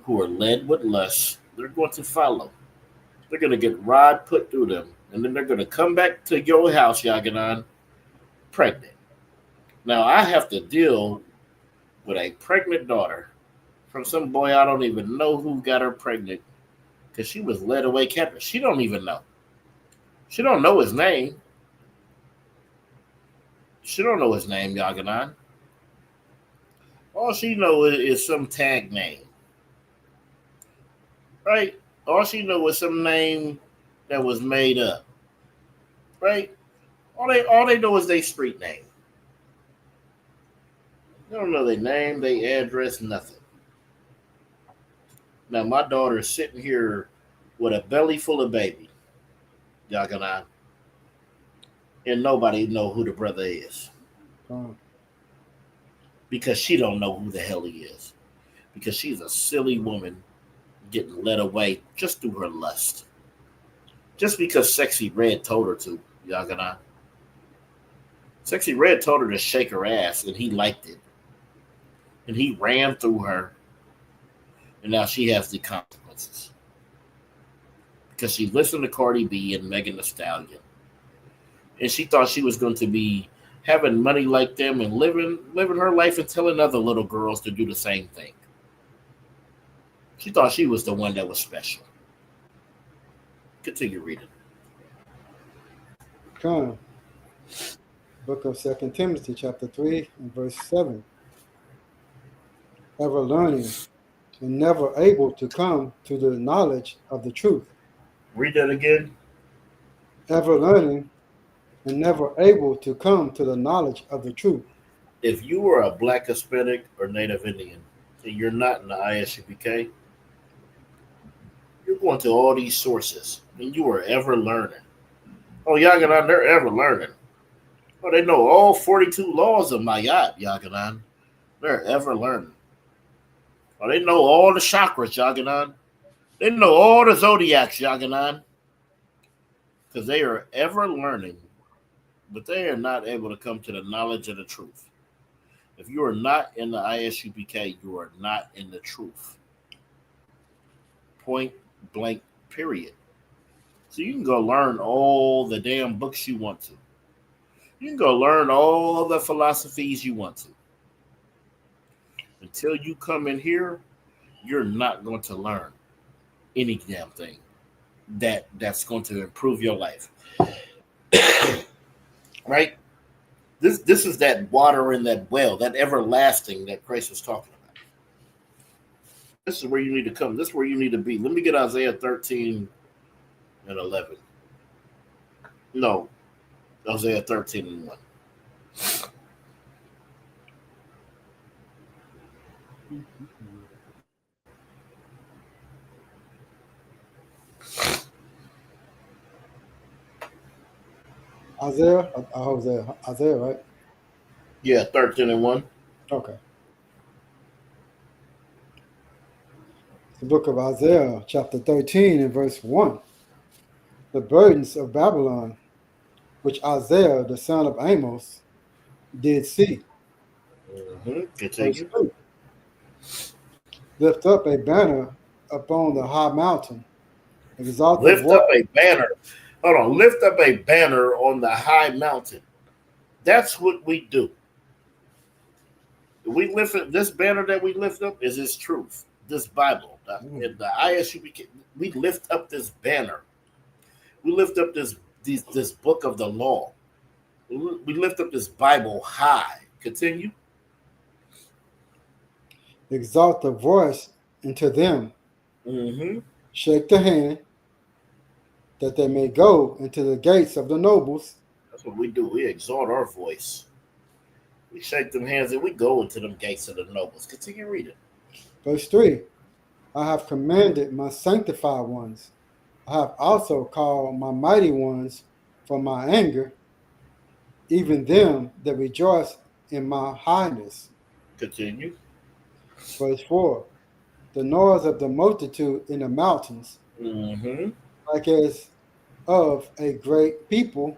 who are led with lust, they're going to follow. They're going to get rod put through them. And then they're going to come back to your house, YAHANNA, pregnant. Now, I have to deal with a pregnant daughter from some boy I don't even know who got her pregnant because she was led away captive. She don't even know. She don't know his name. She don't know his name, YAHANNA. All she knows is some tag name. Right? All she knows is some name that was made up. Right? All they know is their street name. They don't know their name, their address, nothing. Now my daughter is sitting here with a belly full of baby. YAHANNA. And nobody know who the brother is. Because she don't know who the hell he is. Because she's a silly woman getting led away just through her lust. Just because Sexy Red told her to, Yagana. Sexy Red told her to shake her ass, and he liked it. And he ran through her, and now she has the consequences. Because she listened to Cardi B and Megan Thee Stallion. And she thought she was going to be having money like them and living her life and telling other little girls to do the same thing. She thought she was the one that was special. Continue reading. Come. Book of 2 Timothy, chapter 3, and verse 7. Ever learning and never able to come to the knowledge of the truth. Read that again. Ever learning and never able to come to the knowledge of the truth. If you are a Black, Hispanic, or Native Indian, and you're not in the I.S.U.P.K, you're going to all these sources, and you are ever learning. Oh, Yaganan, they're ever learning. Oh, they know all 42 laws of Mayat, Yaganan. They're ever learning. Oh, they know all the chakras, Yaganan. They know all the zodiacs, Yaganan. Because they are ever learning, but they are not able to come to the knowledge of the truth. If you are not in the I.S.U.P.K, you are not in the truth. Point blank, period. So you can go learn all the damn books you want to. You can go learn all the philosophies you want to. Until you come in here, you're not going to learn any damn thing that's going to improve your life. Right? This is that water in that well, that everlasting that Christ was talking about. This is where you need to come. This is where you need to be. Let me get Isaiah 13 and 11. No, Isaiah 13 and 1. Isaiah, right? Yeah, 13 and 1. Okay. The book of Isaiah, chapter 13 and verse 1. The burdens of Babylon, which Isaiah, the son of Amos, did see. Continue. Lift up a banner upon the high mountain. Exalt Lift up a banner. Hold on. Lift up a banner on the high mountain. That's what we do. We lift up, this banner that we lift up is His truth. This Bible. In the I.S.U.P.K, we lift up this banner. We lift up this book of the law. We lift up this Bible high. Continue. Exalt the voice into them. Shake the hand, that they may go into the gates of the nobles. That's what we do. We exalt our voice. We shake them hands and we go into them gates of the nobles. Continue reading. Verse 3. I have commanded my sanctified ones. I have also called my mighty ones from my anger, even them that rejoice in my highness. Continue. Verse 4. The noise of the multitude in the mountains, like as of a great people,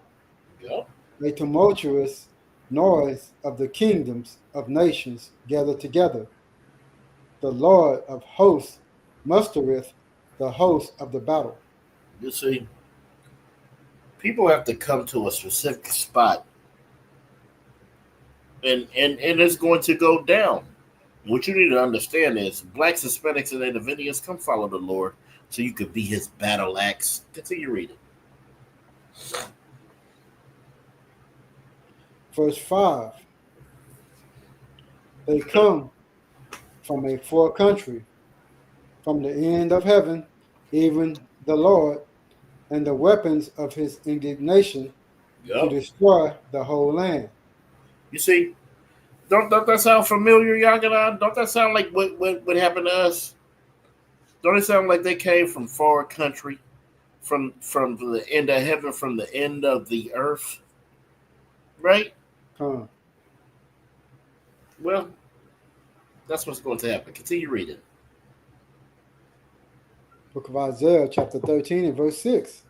a tumultuous noise of the kingdoms of nations gathered together. The Lord of hosts mustereth the host of the battle. You see, people have to come to a specific spot, and it's going to go down. What you need to understand is Blacks, Hispanics, and Native Indians, come follow the Lord so you could be His battle axe. Continue reading. Verse 5. They come from a far country, from the end of heaven, even the Lord, and the weapons of His indignation to destroy the whole land. You see, don't that sound familiar, Yagana? Don't that sound like what happened to us? Don't it sound like they came from far country, from the end of heaven, from the end of the earth? Right? Well, that's what's going to happen. Continue reading. Book of Isaiah, chapter 13 and verse 6.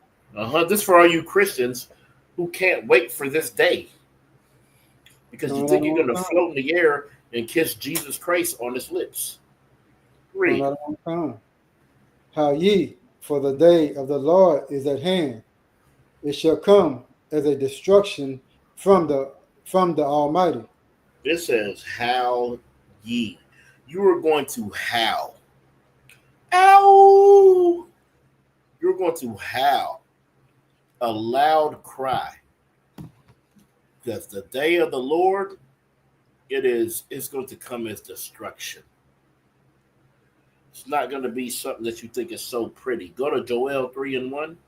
This for all you Christians who can't wait for this day. Because you Coming think out you're on going to time. float in the air and kiss Jesus Christ on his lips. Coming Read. out on time. How ye, for the day of the Lord is at hand. It shall come as a destruction from the Almighty. It says, howl ye. You are going to howl. Ow! You're going to howl. A loud cry. Because the day of the Lord, it's going to come as destruction. It's not going to be something that you think is so pretty. Go to Joel 3 and 1.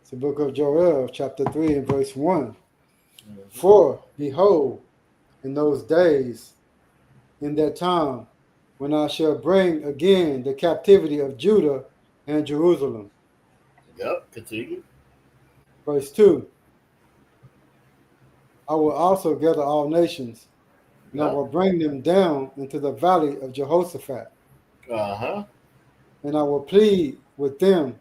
It's the book of Joel, chapter 3 and verse 1. For, behold, in those days, in that time, when I shall bring again the captivity of Judah and Jerusalem. Yep, continue. Verse 2. I will also gather all nations, and I will bring them down into the valley of Jehoshaphat. And I will plead with them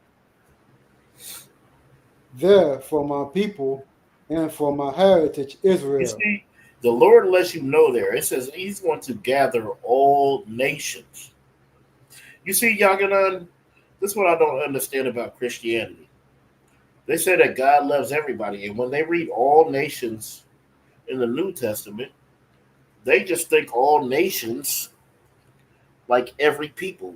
there for my people and for my heritage Israel. You see, the Lord lets you know there. It says he's going to gather all nations. You see, Yahanan, this is what I don't understand about Christianity. They say that God loves everybody, and when they read all nations in the New Testament, they just think all nations, like every people,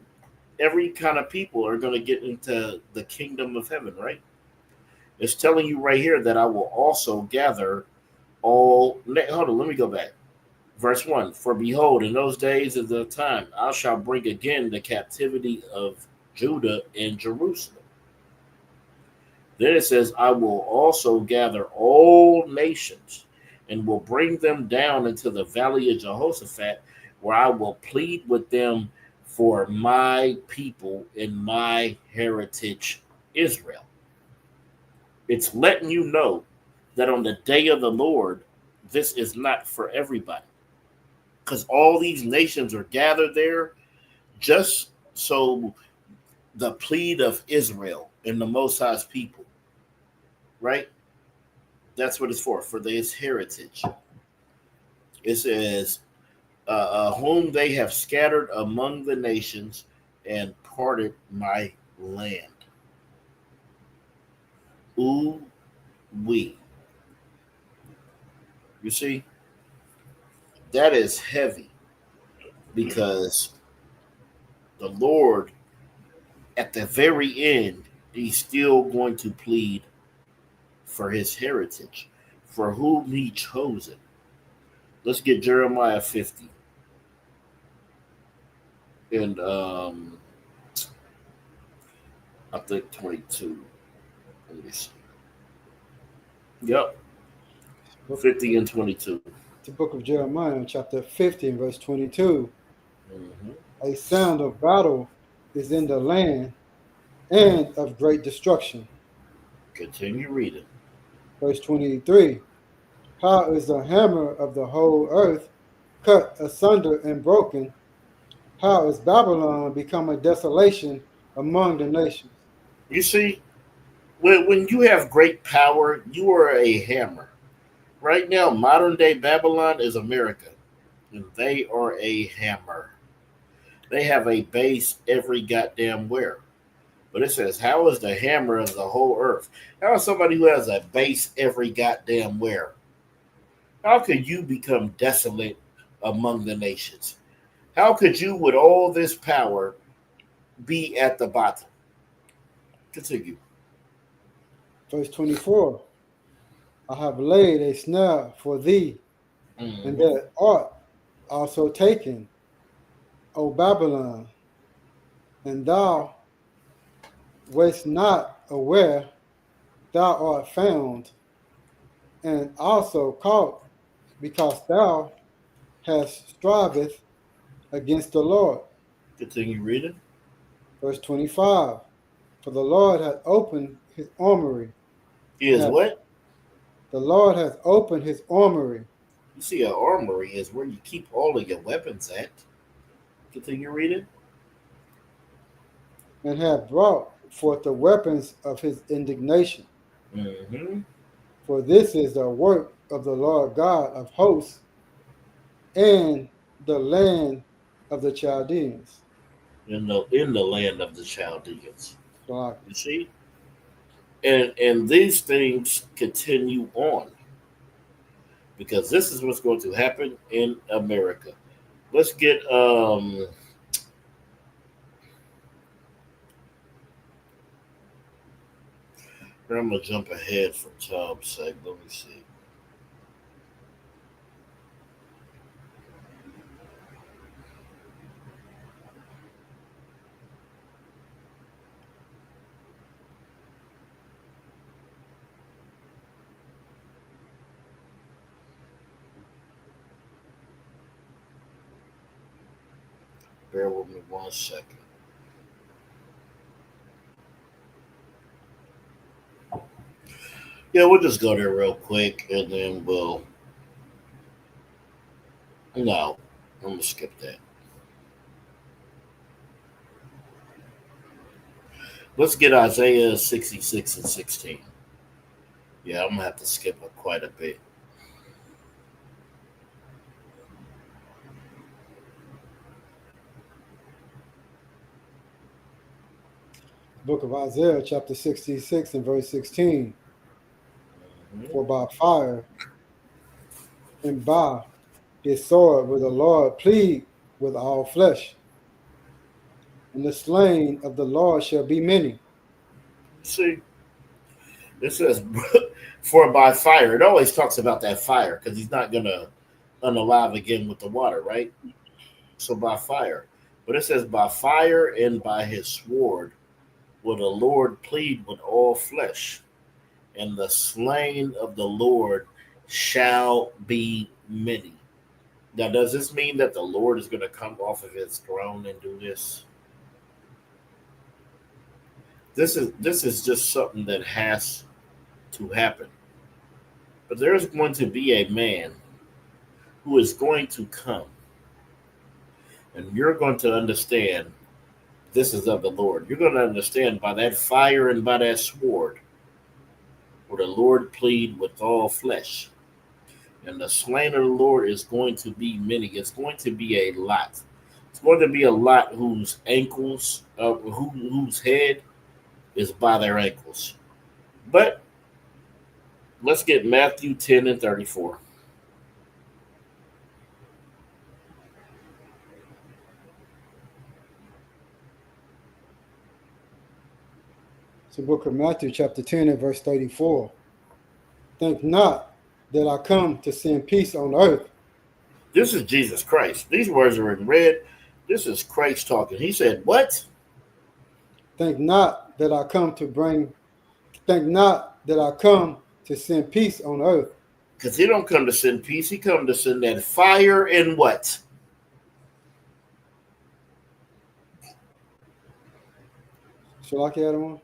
every kind of people are going to get into the kingdom of heaven, right? It's telling you right here that I will also gather all. Hold on, let me go back. Verse 1. For behold, in those days of the time, I shall bring again the captivity of Judah and Jerusalem. Then it says, I will also gather all nations and will bring them down into the valley of Jehoshaphat, where I will plead with them for my people and my heritage Israel. It's letting you know that on the day of the Lord, this is not for everybody. Because all these nations are gathered there just so the plead of Israel and the Most High's people, right? That's what it's for his heritage. It says, whom they have scattered among the nations and parted my land. Ooh, we. You see, that is heavy because the Lord, at the very end, he's still going to plead for his heritage, for whom he chosen. Let's get Jeremiah 50. And I think 22. Let me see. Yep. 50 and 22. The book of Jeremiah, chapter 50, and verse 22. A sound of battle is in the land and of great destruction. Continue reading. Verse 23. How is the hammer of the whole earth cut asunder and broken? How is Babylon become a desolation among the nations? You see, when you have great power, you are a hammer. Right now, modern day Babylon is America, and they are a hammer. They have a base every goddamn where. But it says, how is the hammer of the whole earth? How is somebody who has a base every goddamn where? How could you become desolate among the nations? How could you, with all this power, be at the bottom? Continue. Verse 24. I have laid a snare for thee, and that art also taken, O Babylon, and thou wast not aware thou art found, and also caught, because thou hast striveth against the Lord. Continue reading. Verse 25. For the Lord hath opened his armory. He is what? The Lord has opened his armory You see, an armory is where you keep all of your weapons at. Continue reading. and hath brought forth the weapons of his indignation. Mm-hmm. For this is the work of the Lord God of hosts and the land of the Chaldeans. In the land of the Chaldeans. So You see? And these things continue on because this is what's going to happen in America. Let's get I'm gonna jump ahead for time's sake. Let me see. Bear with me 1 second. Yeah, we'll just go there real quick and then we'll. No, I'm gonna skip that. Let's get Isaiah 66 and 16. Yeah, I'm gonna have to skip it quite a bit. book of Isaiah, chapter 66 and verse 16. Mm-hmm. For by fire and by his sword will the Lord plead with all flesh, and the slain of the Lord shall be many. See, it says, for by fire. It always talks about that fire because he's not gonna unalive again with the water, right? So by fire. But it says, by fire and by his sword will the Lord plead with all flesh, and the slain of the Lord shall be many. Now, does this mean that the Lord is going to come off of his throne and do this? This is just something that has to happen. But there is going to be a man who is going to come, and you're going to understand this is of the Lord. You're going to understand by that fire and by that sword where the Lord plead with all flesh. And the slain of the Lord is going to be many. It's going to be a lot. It's going to be a lot whose ankles, whose head is by their ankles. But let's get Matthew 10 and 34. It's the book of Matthew, chapter 10 and verse 34. Think not that I come to send peace on earth. This is Jesus Christ. These words are in red. This is Christ talking. He said, what? Think not that I come to send peace on earth. Because he don't come to send peace. He come to send that fire and what? Shall I carry on?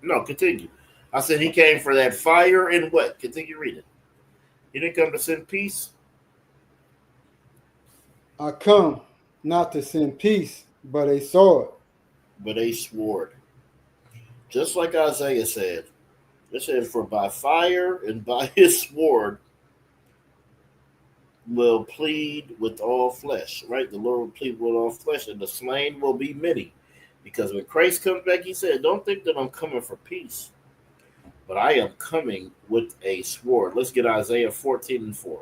No, continue. I said he came for that fire and what? Continue reading. He didn't come to send peace. I come not to send peace, but a sword. But a sword. Just like Isaiah said. It says, for by fire and by his sword will plead with all flesh. Right? The Lord will plead with all flesh, and the slain will be many. Because when Christ comes back, he said, don't think that I'm coming for peace, but I am coming with a sword. Let's get Isaiah 14 and 4.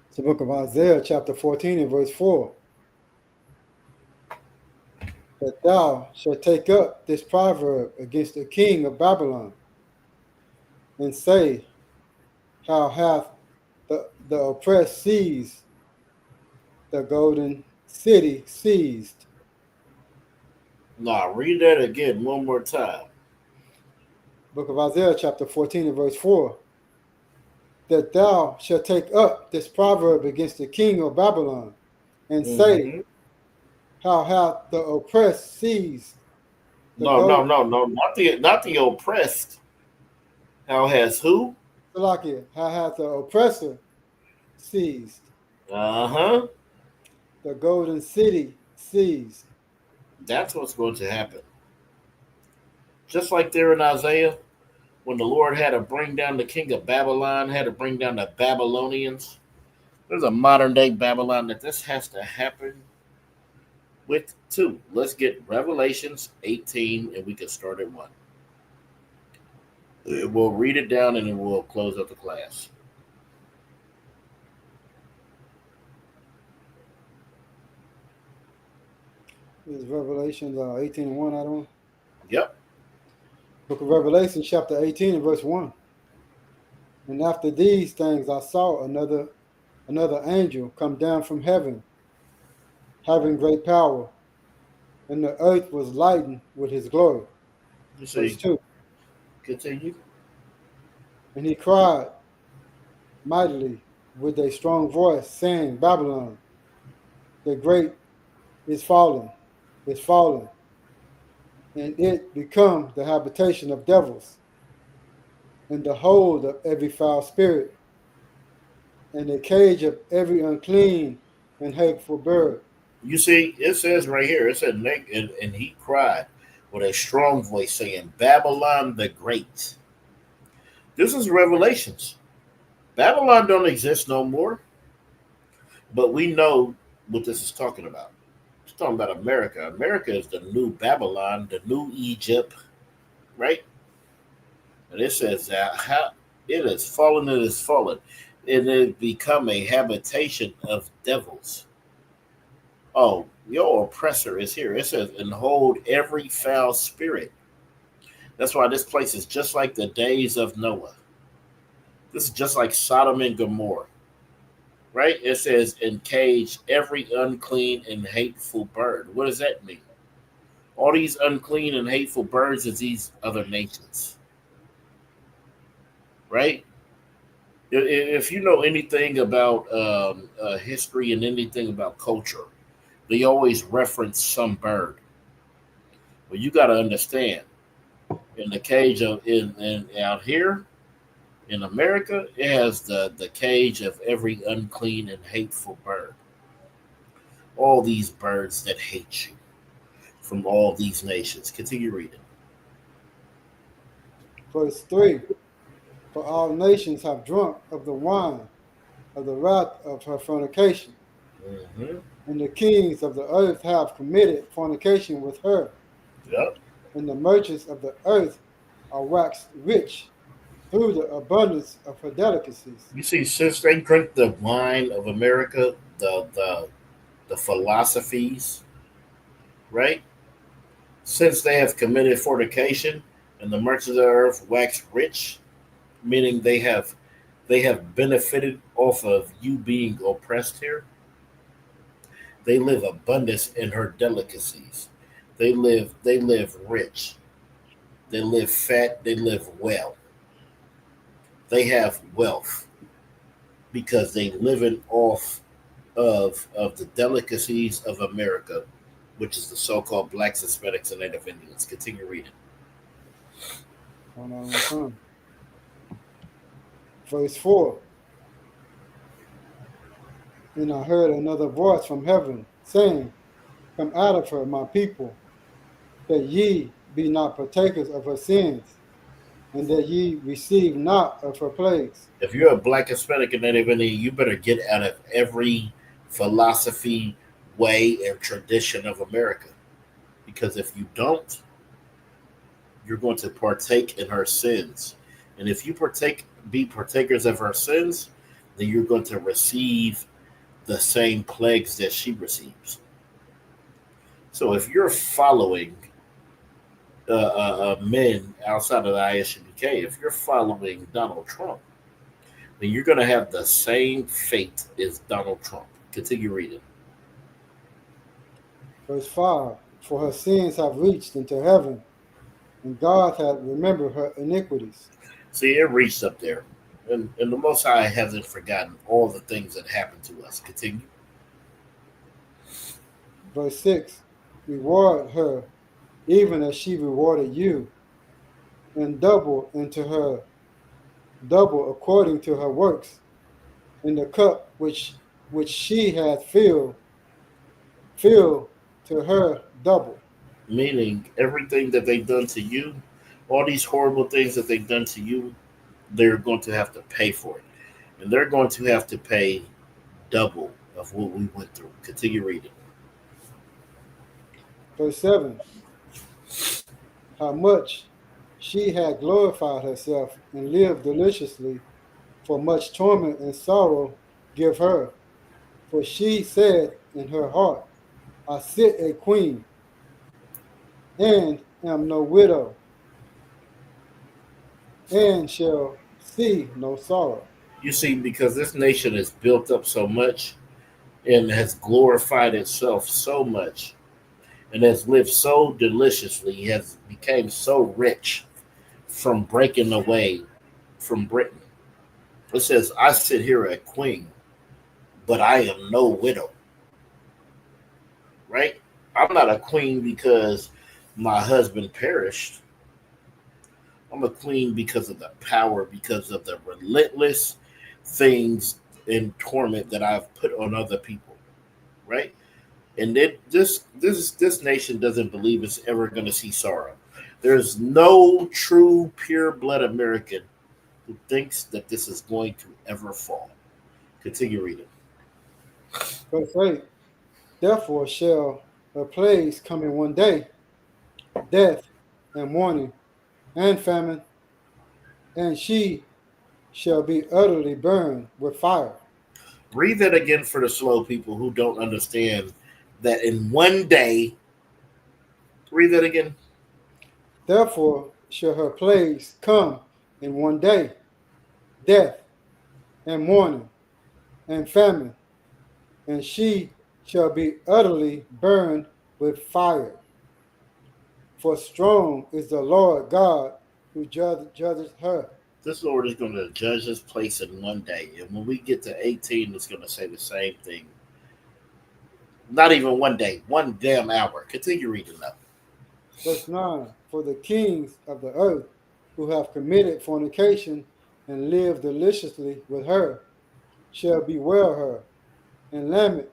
It's the book of Isaiah, chapter 14 and verse 4. That thou shalt take up this proverb against the king of Babylon, and say, how hath the oppressed seized, the golden city seized. Now, read that again one more time. Book of Isaiah, chapter 14 and verse 4. that thou shalt take up this proverb against the king of Babylon, and say, how hath the oppressed seized the No, gold? not the oppressed. How has who? Salakia, how hath the oppressor seized Uh-huh. the golden city seized? That's what's going to happen. Just like there in Isaiah, when the Lord had to bring down the king of Babylon, had to bring down the Babylonians. There's a modern day Babylon that this has to happen with too. Let's get Revelations 18 and we can start at 1. We'll read it down and then we'll close up the class. This is Revelation 18 and 1, I don't. Yep. Book of Revelation, chapter 18 and verse 1. And after these things I saw another angel come down from heaven, having great power, and the earth was lightened with his glory. You Verse see, 2. continue. And he cried mightily with a strong voice, saying, Babylon, the great is fallen, and it become the habitation of devils, and the hold of every foul spirit, and the cage of every unclean and hateful bird. You see, it says right here, it said, and he cried with a strong voice, saying, Babylon the Great. This is Revelations. Babylon don't exist no more, but we know what this is talking about. It's talking about America. America is the new Babylon, the new Egypt, right? And it says that how it is fallen, and it become a habitation of devils. Oh, your oppressor is here. It says, and hold every foul spirit. That's why this place is just like the days of Noah. This is just like Sodom and Gomorrah, right? It says, and cage every unclean and hateful bird. What does that mean? All these unclean and hateful birds is these other nations, right? If you know anything about history and anything about culture, they always reference some bird. But you got to understand, in the cage of in out here in America, it has the cage of every unclean and hateful bird. All these birds that hate you from all these nations. Continue reading. Verse 3. For all nations have drunk of the wine of the wrath of her fornication, and the kings of the earth have committed fornication with her. Yep. And the merchants of the earth are waxed rich through the abundance of her delicacies. You see, since they drink the wine of America, the philosophies, right? Since they have committed fornication, and the merchants of the earth wax rich, meaning they have benefited off of you being oppressed here. They live abundance in her delicacies. They live rich. They live fat. They live well. They have wealth because they living off of the delicacies of America, which is the so-called blacks, Hispanics, and Native Indians. Continue reading. Verse 4. And I heard another voice from heaven, saying, Come out of her, my people, that ye be not partakers of her sins, and that ye receive not of her plagues. If you're a black, Hispanic, and Native Indian, you better get out of every philosophy, way, and tradition of America. Because if you don't, you're going to partake in her sins. And if you be partakers of her sins, then you're going to receive the same plagues that she receives. So if you're following men outside of the I.S.U.P.K, if you're following Donald Trump, then you're going to have the same fate as Donald Trump. Continue reading. Verse 5. For her sins have reached into heaven, and God hath remembered her iniquities. See, it reached up there. And the Most High hasn't forgotten all the things that happened to us. Continue. Verse 6, reward her even as she rewarded you, and double into her, double according to her works, in the cup which she hath fill to her double. Meaning everything that they've done to you, all these horrible things that they've done to you, they're going to have to pay for it. And they're going to have to pay double of what we went through. Continue reading. Verse 7, how much she had glorified herself and lived deliciously, for much torment and sorrow give her. For she said in her heart, I sit a queen, and am no widow, and shall see no sorrow. You see, because this nation is built up so much and has glorified itself so much and has lived so deliciously, has become so rich from breaking away from Britain. It says, I sit here a queen, but I am no widow. Right? I'm not a queen because my husband perished. I'm a queen because of the power, because of the relentless things and torment that I've put on other people. Right? And this nation doesn't believe it's ever going to see sorrow. There's no true pure blood American who thinks that this is going to ever fall. Continue reading. Verse 8, therefore shall her plagues come in one day, death and mourning and famine, and she shall be utterly burned with fire. Read that again for the slow people who don't understand that in one day. Read that again. Therefore shall her plagues come in one day, death and mourning and famine, and she shall be utterly burned with fire. For strong is the Lord God who judges her. This Lord is going to judge this place in one day. And when we get to 18, it's going to say the same thing. Not even one day, one damn hour. Continue reading up. Verse 9, for the kings of the earth who have committed fornication and lived deliciously with her shall bewail her and lament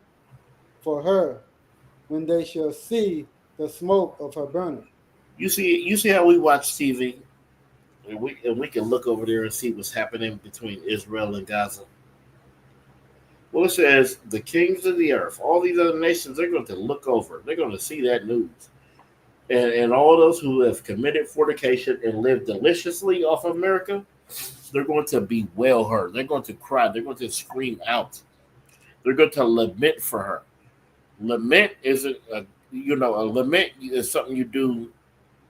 for her when they shall see the smoke of her burning. You see how we watch TV, and we can look over there and see what's happening between Israel and Gaza. Well, it says the kings of the earth, all these other nations, they're going to look over. They're going to see that news. And all those who have committed fornication and lived deliciously off of America, they're going to bewail her. They're going to cry. They're going to scream out. They're going to lament for her. Lament isn't a lament is something you do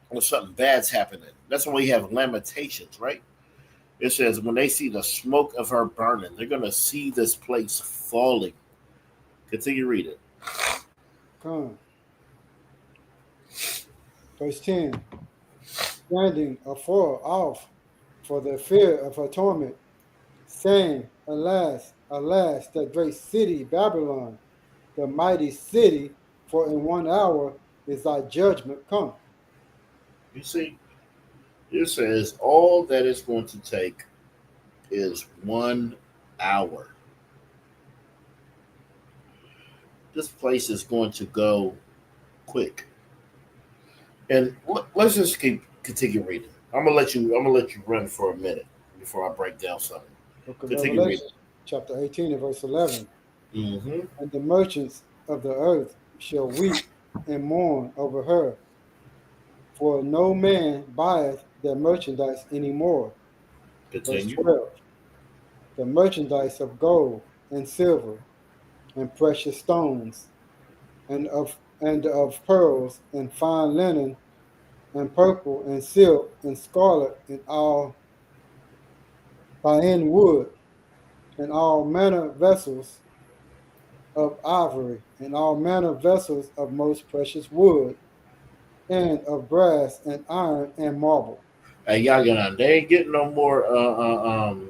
when something bad's happening. That's why we have lamentations, right? It says when they see the smoke of her burning, they're going to see this place falling. Continue reading. Come. Verse 10, standing afar off for the fear of her torment, saying, alas, alas, that great city Babylon, the mighty city, for in 1 hour is thy judgment come. You see, it says all that it's going to take is 1 hour. This place is going to go quick. And let's just continue reading. I'm gonna let you run for a minute before I break down something. Book of Continue Revelation, reading. chapter 18 and verse 11. Mm-hmm. And the merchants of the earth shall weep and mourn over her, for no man buyeth their merchandise any more. Verse Continue. 12. The merchandise of gold and silver and precious stones and of pearls and fine linen and purple and silk and scarlet and all fine wood and all manner vessels of ivory and all manner vessels of most precious wood and of brass and iron and marble. Hey, y'all get on. They ain't getting no more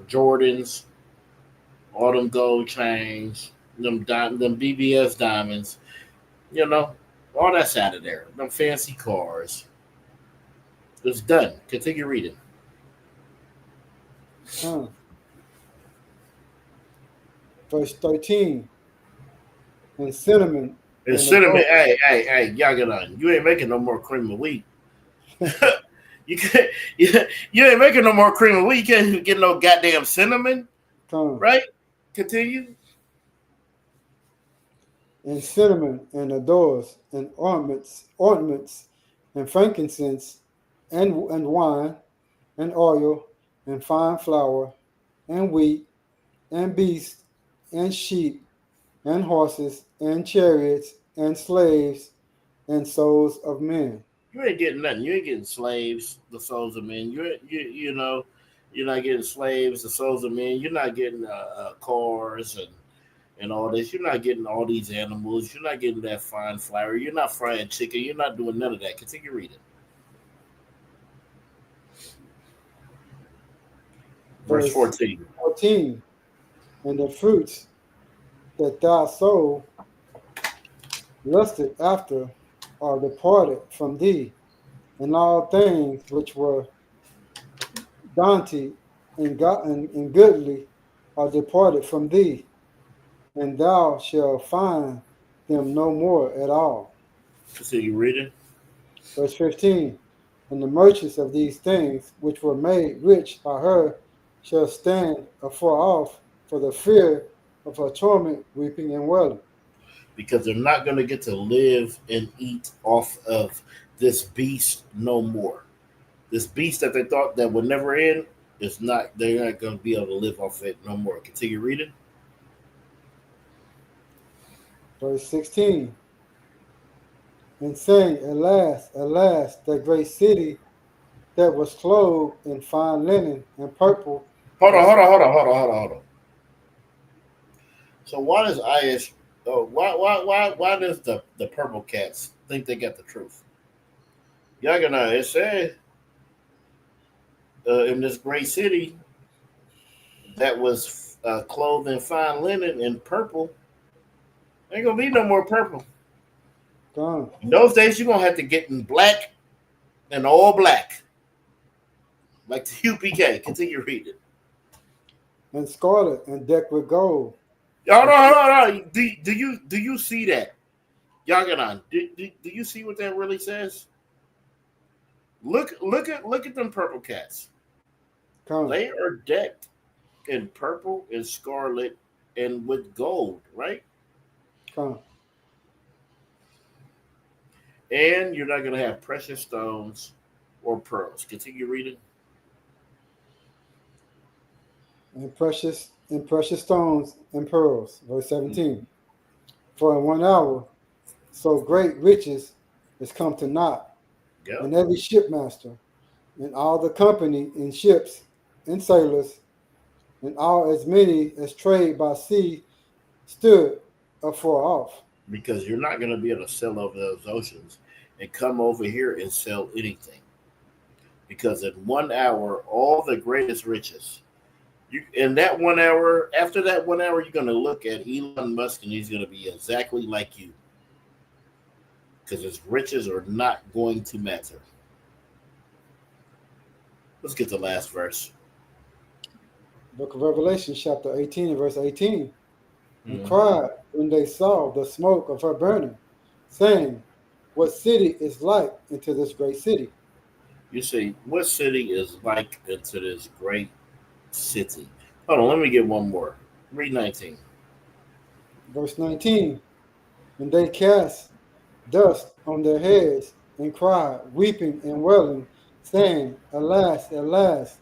Jordans, all them gold chains, them BBS diamonds. You know, all that's out of there. Them fancy cars. It's done. Continue reading. Huh. Verse 13. And cinnamon And and the cinnamon. gold. Hey, y'all get on. You ain't making no more cream of wheat. You can't. You ain't making no more cream of wheat. You can't even get no goddamn cinnamon. Come. Right? Continue. And cinnamon and adors and ornaments and frankincense and wine and oil and fine flour and wheat and beasts and sheep and horses and chariots and slaves and souls of men. You ain't getting nothing. You ain't getting slaves, the souls of men. You know, you're not getting slaves, the souls of men. You're not getting cars and all this. You're not getting all these animals. You're not getting that fine flour. You're not frying chicken. You're not doing none of that. Continue reading. Verse Verse 14. 14. And the fruits that thy soul lusted after are departed from thee, and all things which were dainty and goodly are departed from thee, and thou shalt find them no more at all. Continue reading. Verse 15. And the merchants of these things which were made rich by her shall stand afar off for the fear of her torment, weeping and wailing. Because they're not going to get to live and eat off of this beast no more. This beast that they thought that would never end is not. They're not going to be able to live off it no more. Continue reading. Verse 16. And saying, Alas, alas, that great city that was clothed in fine linen and purple. Hold on. So why does IS? Oh, why does the purple cats think they got the truth? Y'all gonna it said in this great city that was clothed in fine linen and purple. Ain't gonna be no more purple. Gone. In those days, you're gonna have to get in black and all black, like the UPK. Continue reading. And scarlet and decked with gold. Hold on. Do you see that? Yaganan, do you see what that really says? Look at them purple cats. Come. They are decked in purple and scarlet and with gold, right? Come. And you're not going to have precious stones or pearls. Continue reading. And precious stones and pearls. Verse 17. Mm-hmm. For in 1 hour so great riches is come to naught, Yep. And every shipmaster and all the company in ships and sailors and all as many as trade by sea stood afar off. Because you're not going to be able to sail over those oceans and come over here and sell anything. Because in 1 hour, all the greatest riches. In that 1 hour, after that 1 hour, you're going to look at Elon Musk and he's going to be exactly like you. Because his riches are not going to matter. Let's get the last verse. Book of Revelation, chapter 18 and verse 18. And cried when they saw the smoke of her burning, saying, What city is like unto this great city? You see, what city is like unto this great city? Hold on, let me get one more. Read 19. Verse 19. And they cast dust on their heads and cried, weeping and wailing, saying, Alas, alas,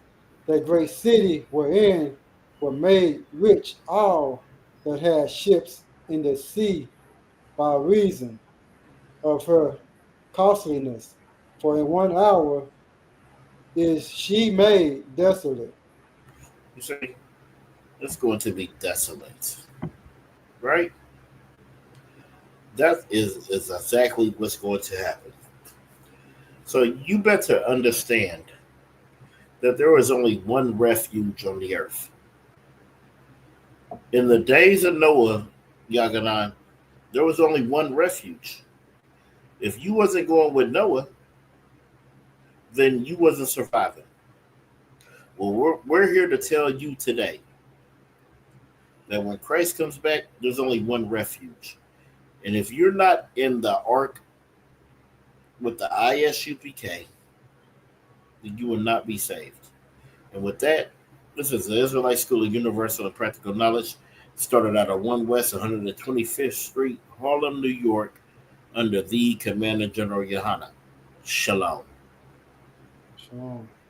that great city wherein were made rich all that had ships in the sea by reason of her costliness. For in 1 hour is she made desolate. You see, it's going to be desolate. Right? That is exactly what's going to happen. So you better understand that there was only one refuge on the earth. In the days of Noah, YAHANNA, there was only one refuge. If you wasn't going with Noah, then you wasn't surviving. Well, we're here to tell you today that when Christ comes back, there's only one refuge. And if you're not in the ark with the I.S.U.P.K, then you will not be saved. And with that, this is the Israelite School of Universal and Practical Knowledge. Started out at 1 West 125th Street, Harlem, New York, under the Commander General YAHANNA. Shalom. Shalom.